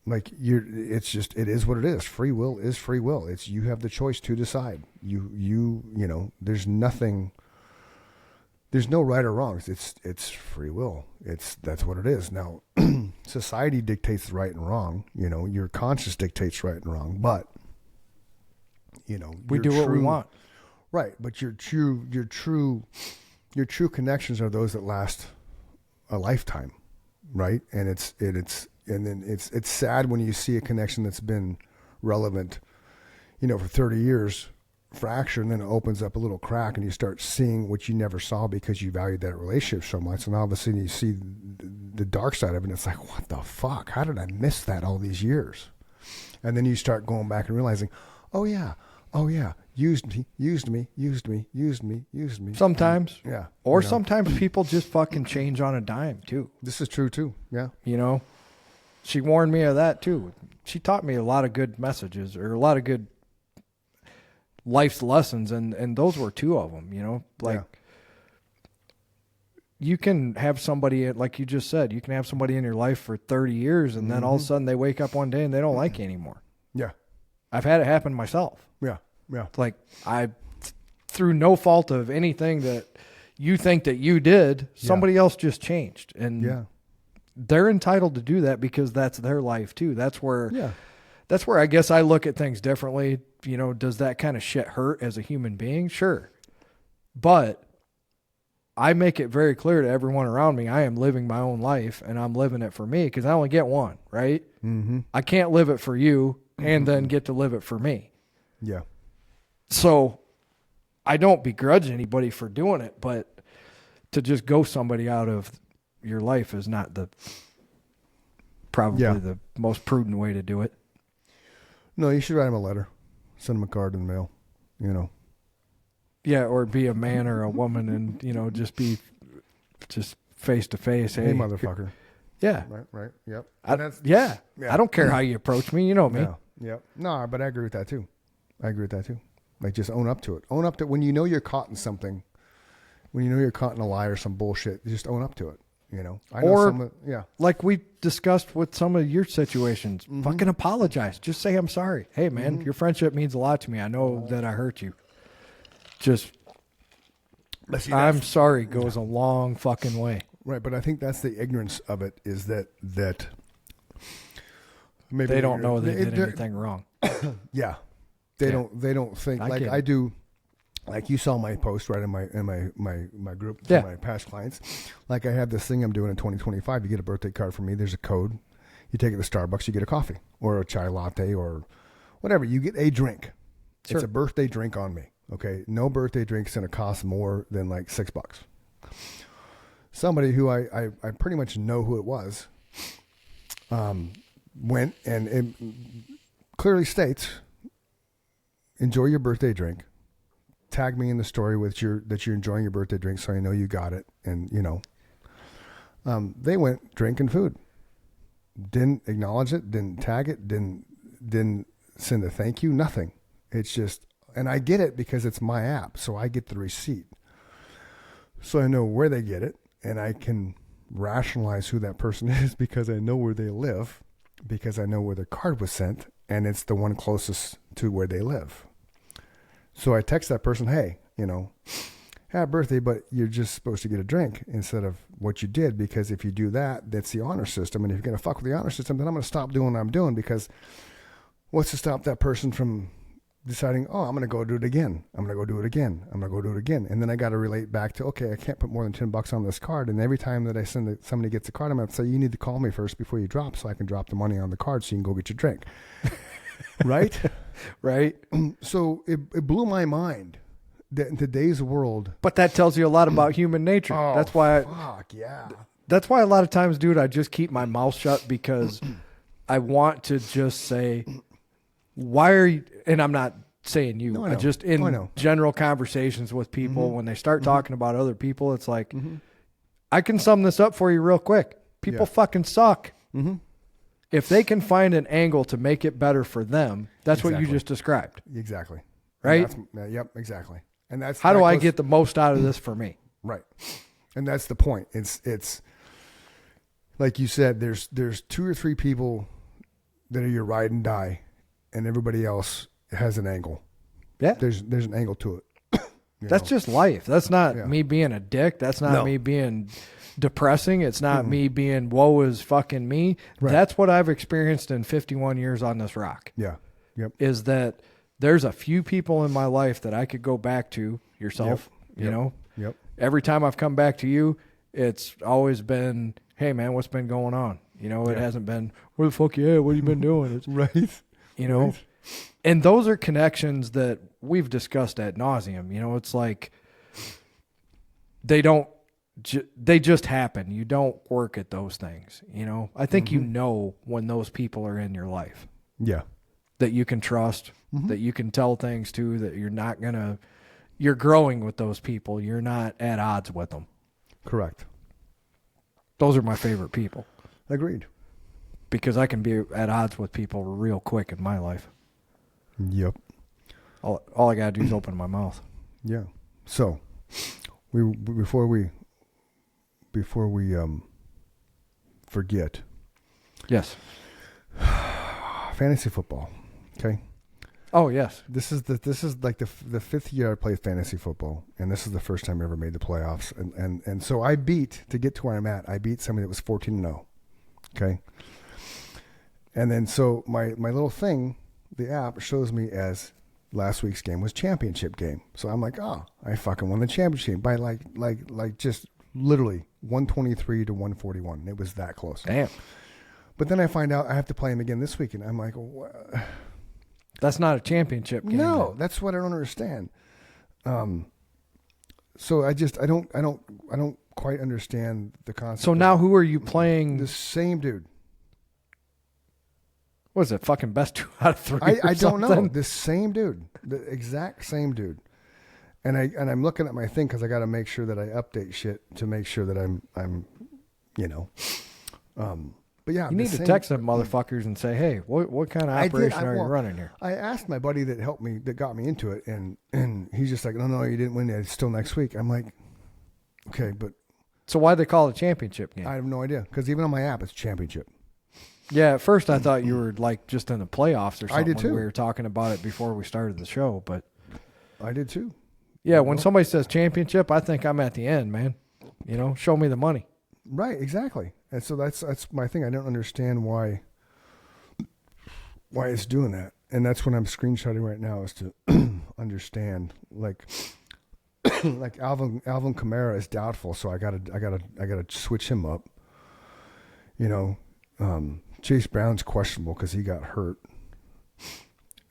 Like it is what it is. Free will is free will. It's you have the choice to decide. You know, there's no right or wrong. It's free will. That's what it is. Now, society dictates right and wrong. You know, your conscience dictates right and wrong. But, you know, we do what we want. Right. But your true connections are those that last a lifetime. Right. And it's sad when you see a connection that's been relevant, you know, for 30 years, fracture, and then it opens up a little crack and you start seeing what you never saw because you valued that relationship so much. And all of a sudden you see the dark side of it and it's like, what the fuck? How did I miss that all these years? And then you start going back and realizing, oh yeah, used me. Sometimes. Yeah. Or sometimes people just fucking change on a dime too. This is true too. Yeah. You know, she warned me of that too. She taught me a lot of good messages or a lot of good life's lessons. And those were two of them, you know, like you can have somebody, like you just said, you can have somebody in your life for 30 years and then all of a sudden they wake up one day and they don't like you anymore. Yeah. I've had it happen myself. Yeah. Yeah. Like through no fault of anything that you think that you did, somebody else just changed. And they're entitled to do that because that's their life too. That's where I guess I look at things differently. You know, does that kind of shit hurt as a human being? Sure. But I make it very clear to everyone around me, I am living my own life and I'm living it for me because I only get one, right? Mm-hmm. I can't live it for you and then get to live it for me. Yeah. So I don't begrudge anybody for doing it, but to just go somebody out of your life is not probably the most prudent way to do it. No, you should write him a letter. Send him a card in the mail, you know. Yeah, or be a man or a woman and, you know, just be face to face. Hey, motherfucker. Yeah. Right. Yep. Yeah. I don't care how you approach me. You know me. Yeah. Yep. No, but I agree with that too. Like, just own up to it. Own up to it. When you know you're caught in something, when you know you're caught in a lie or some bullshit, just own up to it. You know, like we discussed with some of your situations, fucking apologize. Just say, I'm sorry. Hey man, your friendship means a lot to me. I know that I hurt you. Just, I'm sorry goes a long fucking way. Right. But I think that's the ignorance of it is that maybe they don't know they did anything wrong. Yeah. They don't think like I do. Like you saw my post right in my group for my past clients. Like I have this thing I'm doing in 2025. You get a birthday card from me. There's a code. You take it to Starbucks. You get a coffee or a chai latte or whatever. You get a drink. Sure. It's a birthday drink on me. Okay. No birthday drink's going to cost more than like $6. Somebody who I pretty much know who it was, went and it clearly states, enjoy your birthday drink. Tag me in the story with that you're enjoying your birthday drink, so I know you got it. And you know, they went drinking food, didn't acknowledge it, didn't tag it, didn't send a thank you, nothing. It's just, and I get it because it's my app, so I get the receipt, so I know where they get it, and I can rationalize who that person is because I know where they live, because I know where their card was sent, and it's the one closest to where they live. So I text that person, hey, you know, happy birthday, but you're just supposed to get a drink instead of what you did, because if you do that, that's the honor system. And if you're going to fuck with the honor system, then I'm going to stop doing what I'm doing, because what's to stop that person from deciding, oh, I'm going to go do it again. I'm going to go do it again. I'm going to go do it again. And then I got to relate back to, okay, I can't put more than $10 on this card. And every time that I send it, somebody gets a card, I'm going to say, you need to call me first before you drop so I can drop the money on the card so you can go get your drink. Right? Right. So it blew my mind that in today's world. But that tells you a lot about human nature. Oh, that's why. That's why a lot of times, dude, I just keep my mouth shut because I want to just say, why are you, and I'm not saying you, I just in general conversations with people, when they start talking about other people, it's like, I can sum this up for you real quick. People fucking suck. If they can find an angle to make it better for them, that's what you just described. Exactly. Right? Yep, exactly. And that's how do I get the most out of this for me? Right. And that's the point. It's like you said, there's 2 or 3 people that are your ride and die, and everybody else has an angle. Yeah. There's an angle to it. That's just life. That's not me being a dick. That's not me being depressing. It's not me being woe is fucking me. Right. That's what I've experienced in 51 years on this rock. Yeah. Yep. Is that there's a few people in my life that I could go back to, yourself, you know. Yep. Every time I've come back to you, it's always been, hey man, what's been going on? You know, it hasn't been, where the fuck you at? What have you been doing? It's, right. You know, and those are connections that we've discussed ad nauseum. You know, it's like they just happen. You don't work at those things. You know, I think you know when those people are in your life. Yeah. That you can trust, that you can tell things to, that you're growing with those people. You're not at odds with them. Correct. Those are my favorite people. Agreed. Because I can be at odds with people real quick in my life. Yep. All I got to do is open my mouth. Yeah. So, before we forget. Yes. Fantasy football. Okay. Oh yes. This is like the fifth year I played fantasy football, and this is the first time I ever made the playoffs. And so I beat, to get to where I'm at, I beat somebody that was 14-0. Okay. And then so my little thing, the app shows me as last week's game was championship game. So I'm like, oh, I fucking won the championship by like just literally 123 to 141. It was that close. Damn. But then I find out I have to play him again this week, and I'm like, that's not a championship game. No, that's what I don't understand. So I don't quite understand the concept. So now who are you playing? The same dude. What is it? Fucking best 2 out of 3? I don't know. The same dude, the exact same dude. And I'm looking at my thing because I got to make sure that I update shit to make sure that I'm, you know. But yeah, you need to text them motherfuckers and say, hey, what kind of operation are you running here? I asked my buddy that helped me, that got me into it, and he's just like, no, you didn't win it. It's still next week. I'm like, okay, but. So why'd they call it a championship game? I have no idea, because even on my app, it's championship. Yeah, at first I thought you were like just in the playoffs or something. I did too. We were talking about it before we started the show, but. I did too. Yeah, when somebody says championship, I think I'm at the end, man. You know, show me the money. Right, exactly. And so that's my thing. I don't understand why it's doing that. And that's what I'm screenshotting right now, is to understand, like Alvin Kamara is doubtful, so I gotta switch him up. You know, Chase Brown's questionable because he got hurt,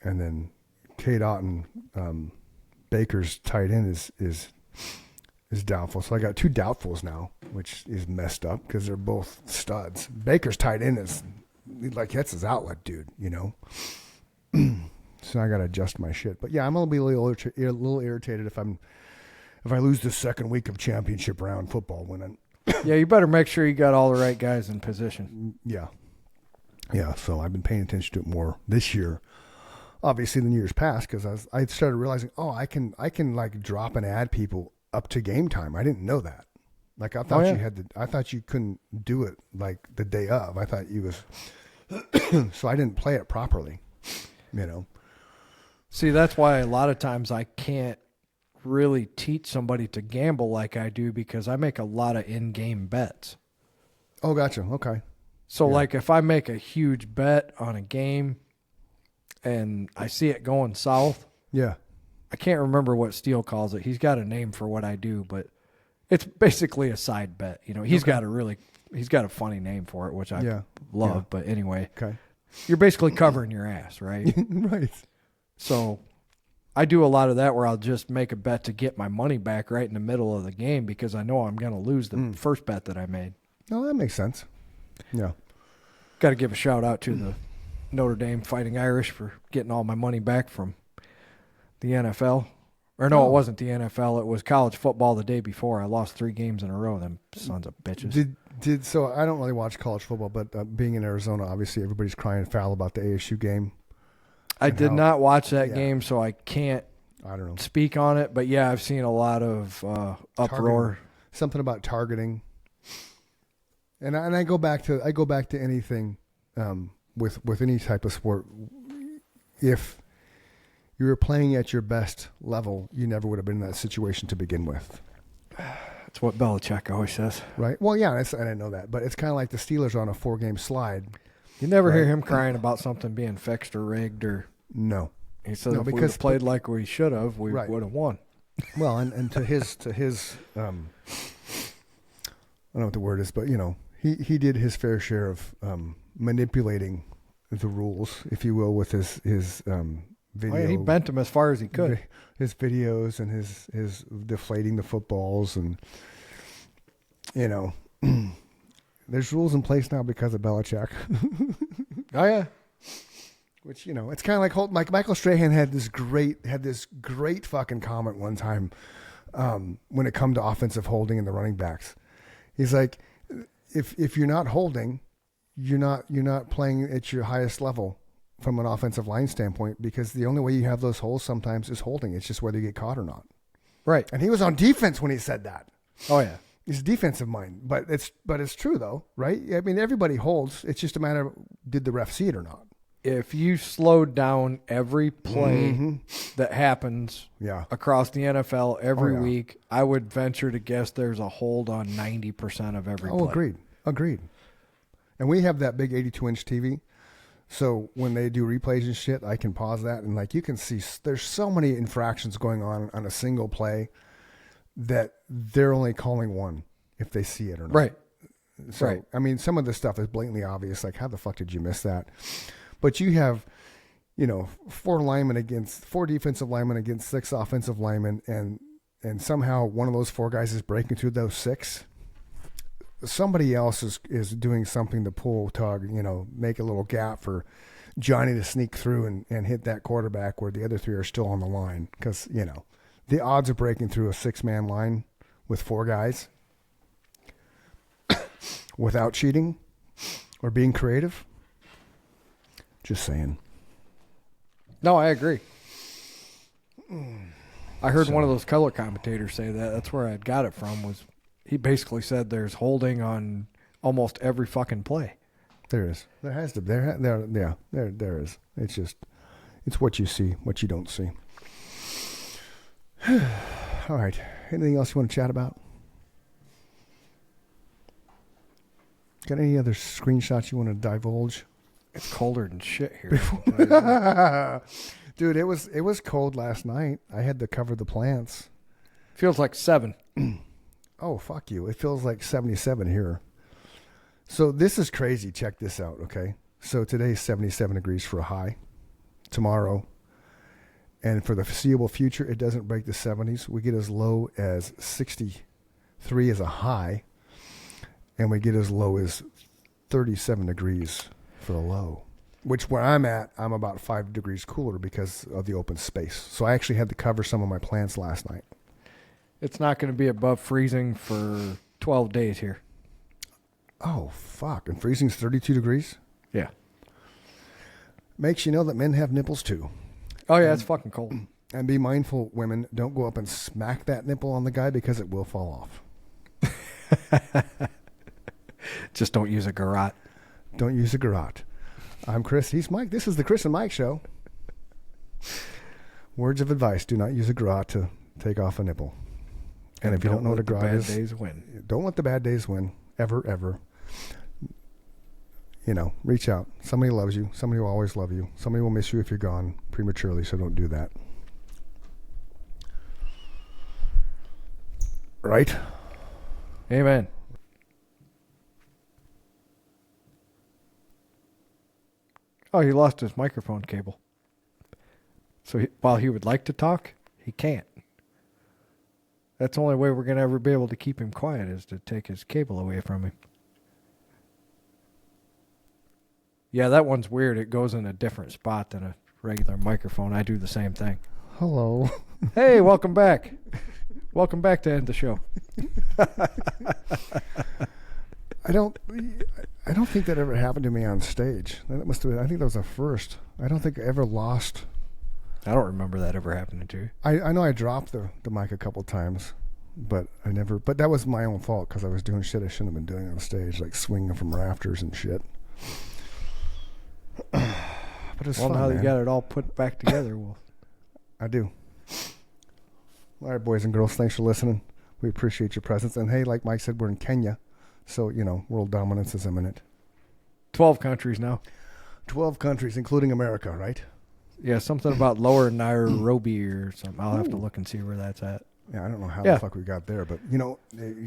and then Kate Otten, Baker's tight end is doubtful. So I got 2 doubtfuls now, which is messed up because they're both studs. Baker's tight end is like, that's his outlet, dude, you know. So I got to adjust my shit. But yeah, I'm gonna be a little irritated if I lose the second week of championship round football when yeah, you better make sure you got all the right guys in position. Yeah. So I've been paying attention to it more this year, obviously, than years past, because I started realizing, I can like drop and add people up to game time. I didn't know that. Like I thought I thought you couldn't do it like the day of. I thought you was so I didn't play it properly, you know. See, that's why a lot of times I can't really teach somebody to gamble like I do, because I make a lot of in-game bets. Oh, gotcha. Okay. So like if I make a huge bet on a game and I see it going south. Yeah. I can't remember what Steele calls it. He's got a name for what I do, but it's basically a side bet. You know, he's got a funny name for it, which I love. Yeah. But anyway, you're basically covering your ass, right? Right. So I do a lot of that where I'll just make a bet to get my money back right in the middle of the game because I know I'm going to lose the first bet that I made. Oh, that makes sense. Yeah. Got to give a shout out to the Notre Dame Fighting Irish for getting all my money back from the NFL. Or no, it wasn't the NFL. It was college football the day before. I lost 3 games in a row. Them sons of bitches. So I don't really watch college football, but being in Arizona, obviously everybody's crying foul about the ASU game. I did not watch that game, so I can't speak on it. But yeah, I've seen a lot of uproar. Something about targeting. And I go back to anything with any type of sport. If you were playing at your best level, you never would have been in that situation to begin with. That's what Belichick always says. Right? Well, yeah, I didn't know that. But it's kind of like the Steelers are on a 4-game slide. You never hear him crying about something being fixed or rigged or... No. He said if we would have played like we should have, we would have won. Well, and to his I don't know what the word is, but, he did his fair share of manipulating the rules, if you will, with his video. Oh, yeah, he bent him as far as he could. His videos and his deflating the footballs and, there's rules in place now because of Belichick. Oh, yeah. Which, it's kind of like Michael Strahan had this great fucking comment one time when it come to offensive holding and the running backs. He's like, if you're not holding, you're not playing at your highest level from an offensive line standpoint, because the only way you have those holes sometimes is holding. It's just whether you get caught or not. Right. And he was on defense when he said that. Oh, yeah. He's a defensive mind, but it's true though, right? I mean, everybody holds. It's just a matter of did the ref see it or not. If you slowed down every play that happens across the NFL every week, I would venture to guess there's a hold on 90% of every play. Oh, agreed. And we have that big 82-inch TV, so when they do replays and shit, I can pause that, and like you can see there's so many infractions going on a single play that they're only calling one if they see it or not. Right. So, I mean, some of this stuff is blatantly obvious, like how the fuck did you miss that? But you have, 4 defensive linemen against 6 offensive linemen, and somehow one of those 4 guys is breaking through those 6. Somebody else is doing something to pull tug, make a little gap for Johnny to sneak through and hit that quarterback where the other 3 are still on the line. Because, the odds of breaking through a 6-man line with 4 guys without cheating or being creative. Just saying. No, I agree. I heard one of those color commentators say that. That's where I got it from. Was he basically said there's holding on almost every fucking play. There is. There has to. There is. It's just, it's what you see, what you don't see. All right. Anything else you want to chat about? Got any other screenshots you want to divulge? It's colder than shit here. Dude, it was cold last night. I had to cover the plants. Feels like 7. Oh, fuck you. It feels like 77 here. So this is crazy. Check this out, okay? So today's 77 degrees for a high. Tomorrow, and for the foreseeable future, it doesn't break the 70s. We get as low as 63 as a high, and we get as low as 37 degrees for the low, which where I'm at, I'm about 5 degrees cooler because of the open space. So I actually had to cover some of my plants last night. It's not going to be above freezing for 12 days here. Oh, fuck. And freezing's 32 degrees? Yeah. Makes you know that men have nipples too. Oh, yeah, it's fucking cold. And be mindful, women, don't go up and smack that nipple on the guy because it will fall off. Just don't use a garrote. Don't use a garrote. I'm Chris. He's Mike. This is the Chris and Mike Show. Words of advice. Do not use a garrote to take off a nipple. And if you don't know what a garrote is, bad days win. Don't let the bad days win. Ever. Reach out. Somebody loves you. Somebody will always love you. Somebody will miss you if you're gone prematurely, so don't do that. Right? Amen. Oh, he lost his microphone cable. So while he would like to talk, he can't. That's the only way we're going to ever be able to keep him quiet is to take his cable away from him. Yeah, that one's weird. It goes in a different spot than a regular microphone. I do the same thing. Hello. Hey, welcome back. Welcome back to end the show. I don't think that ever happened to me on stage. That must have been, I think that was a first. I don't think I ever lost. I don't remember that ever happening to you. I know I dropped the mic a couple times, but that was my own fault because I was doing shit I shouldn't have been doing on stage, like swinging from rafters and shit. But it's fun, now that man. you got it all put back together, I do. All right, boys and girls, thanks for listening. We appreciate your presence. And hey, like Mike said, we're in Kenya. So, world dominance is imminent. 12 countries now. 12 countries, including America, right? Yeah, something about Lower Nairobi or something. I'll have to look and see where that's at. Yeah, I don't know how the fuck we got there, but,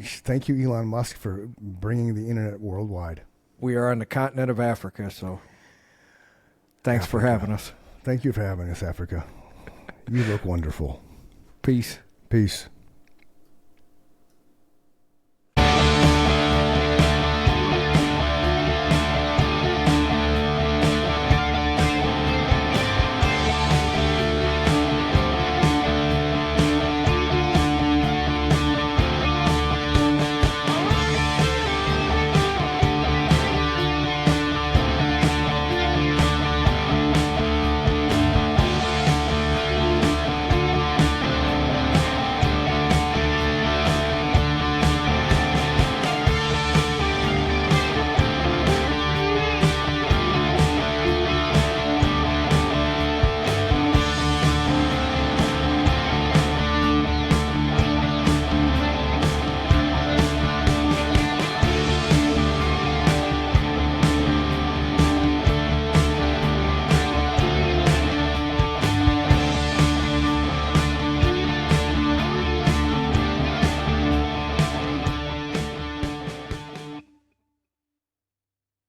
thank you, Elon Musk, for bringing the internet worldwide. We are on the continent of Africa, so thanks for having us. Thank you for having us, Africa. You look wonderful. Peace. Peace.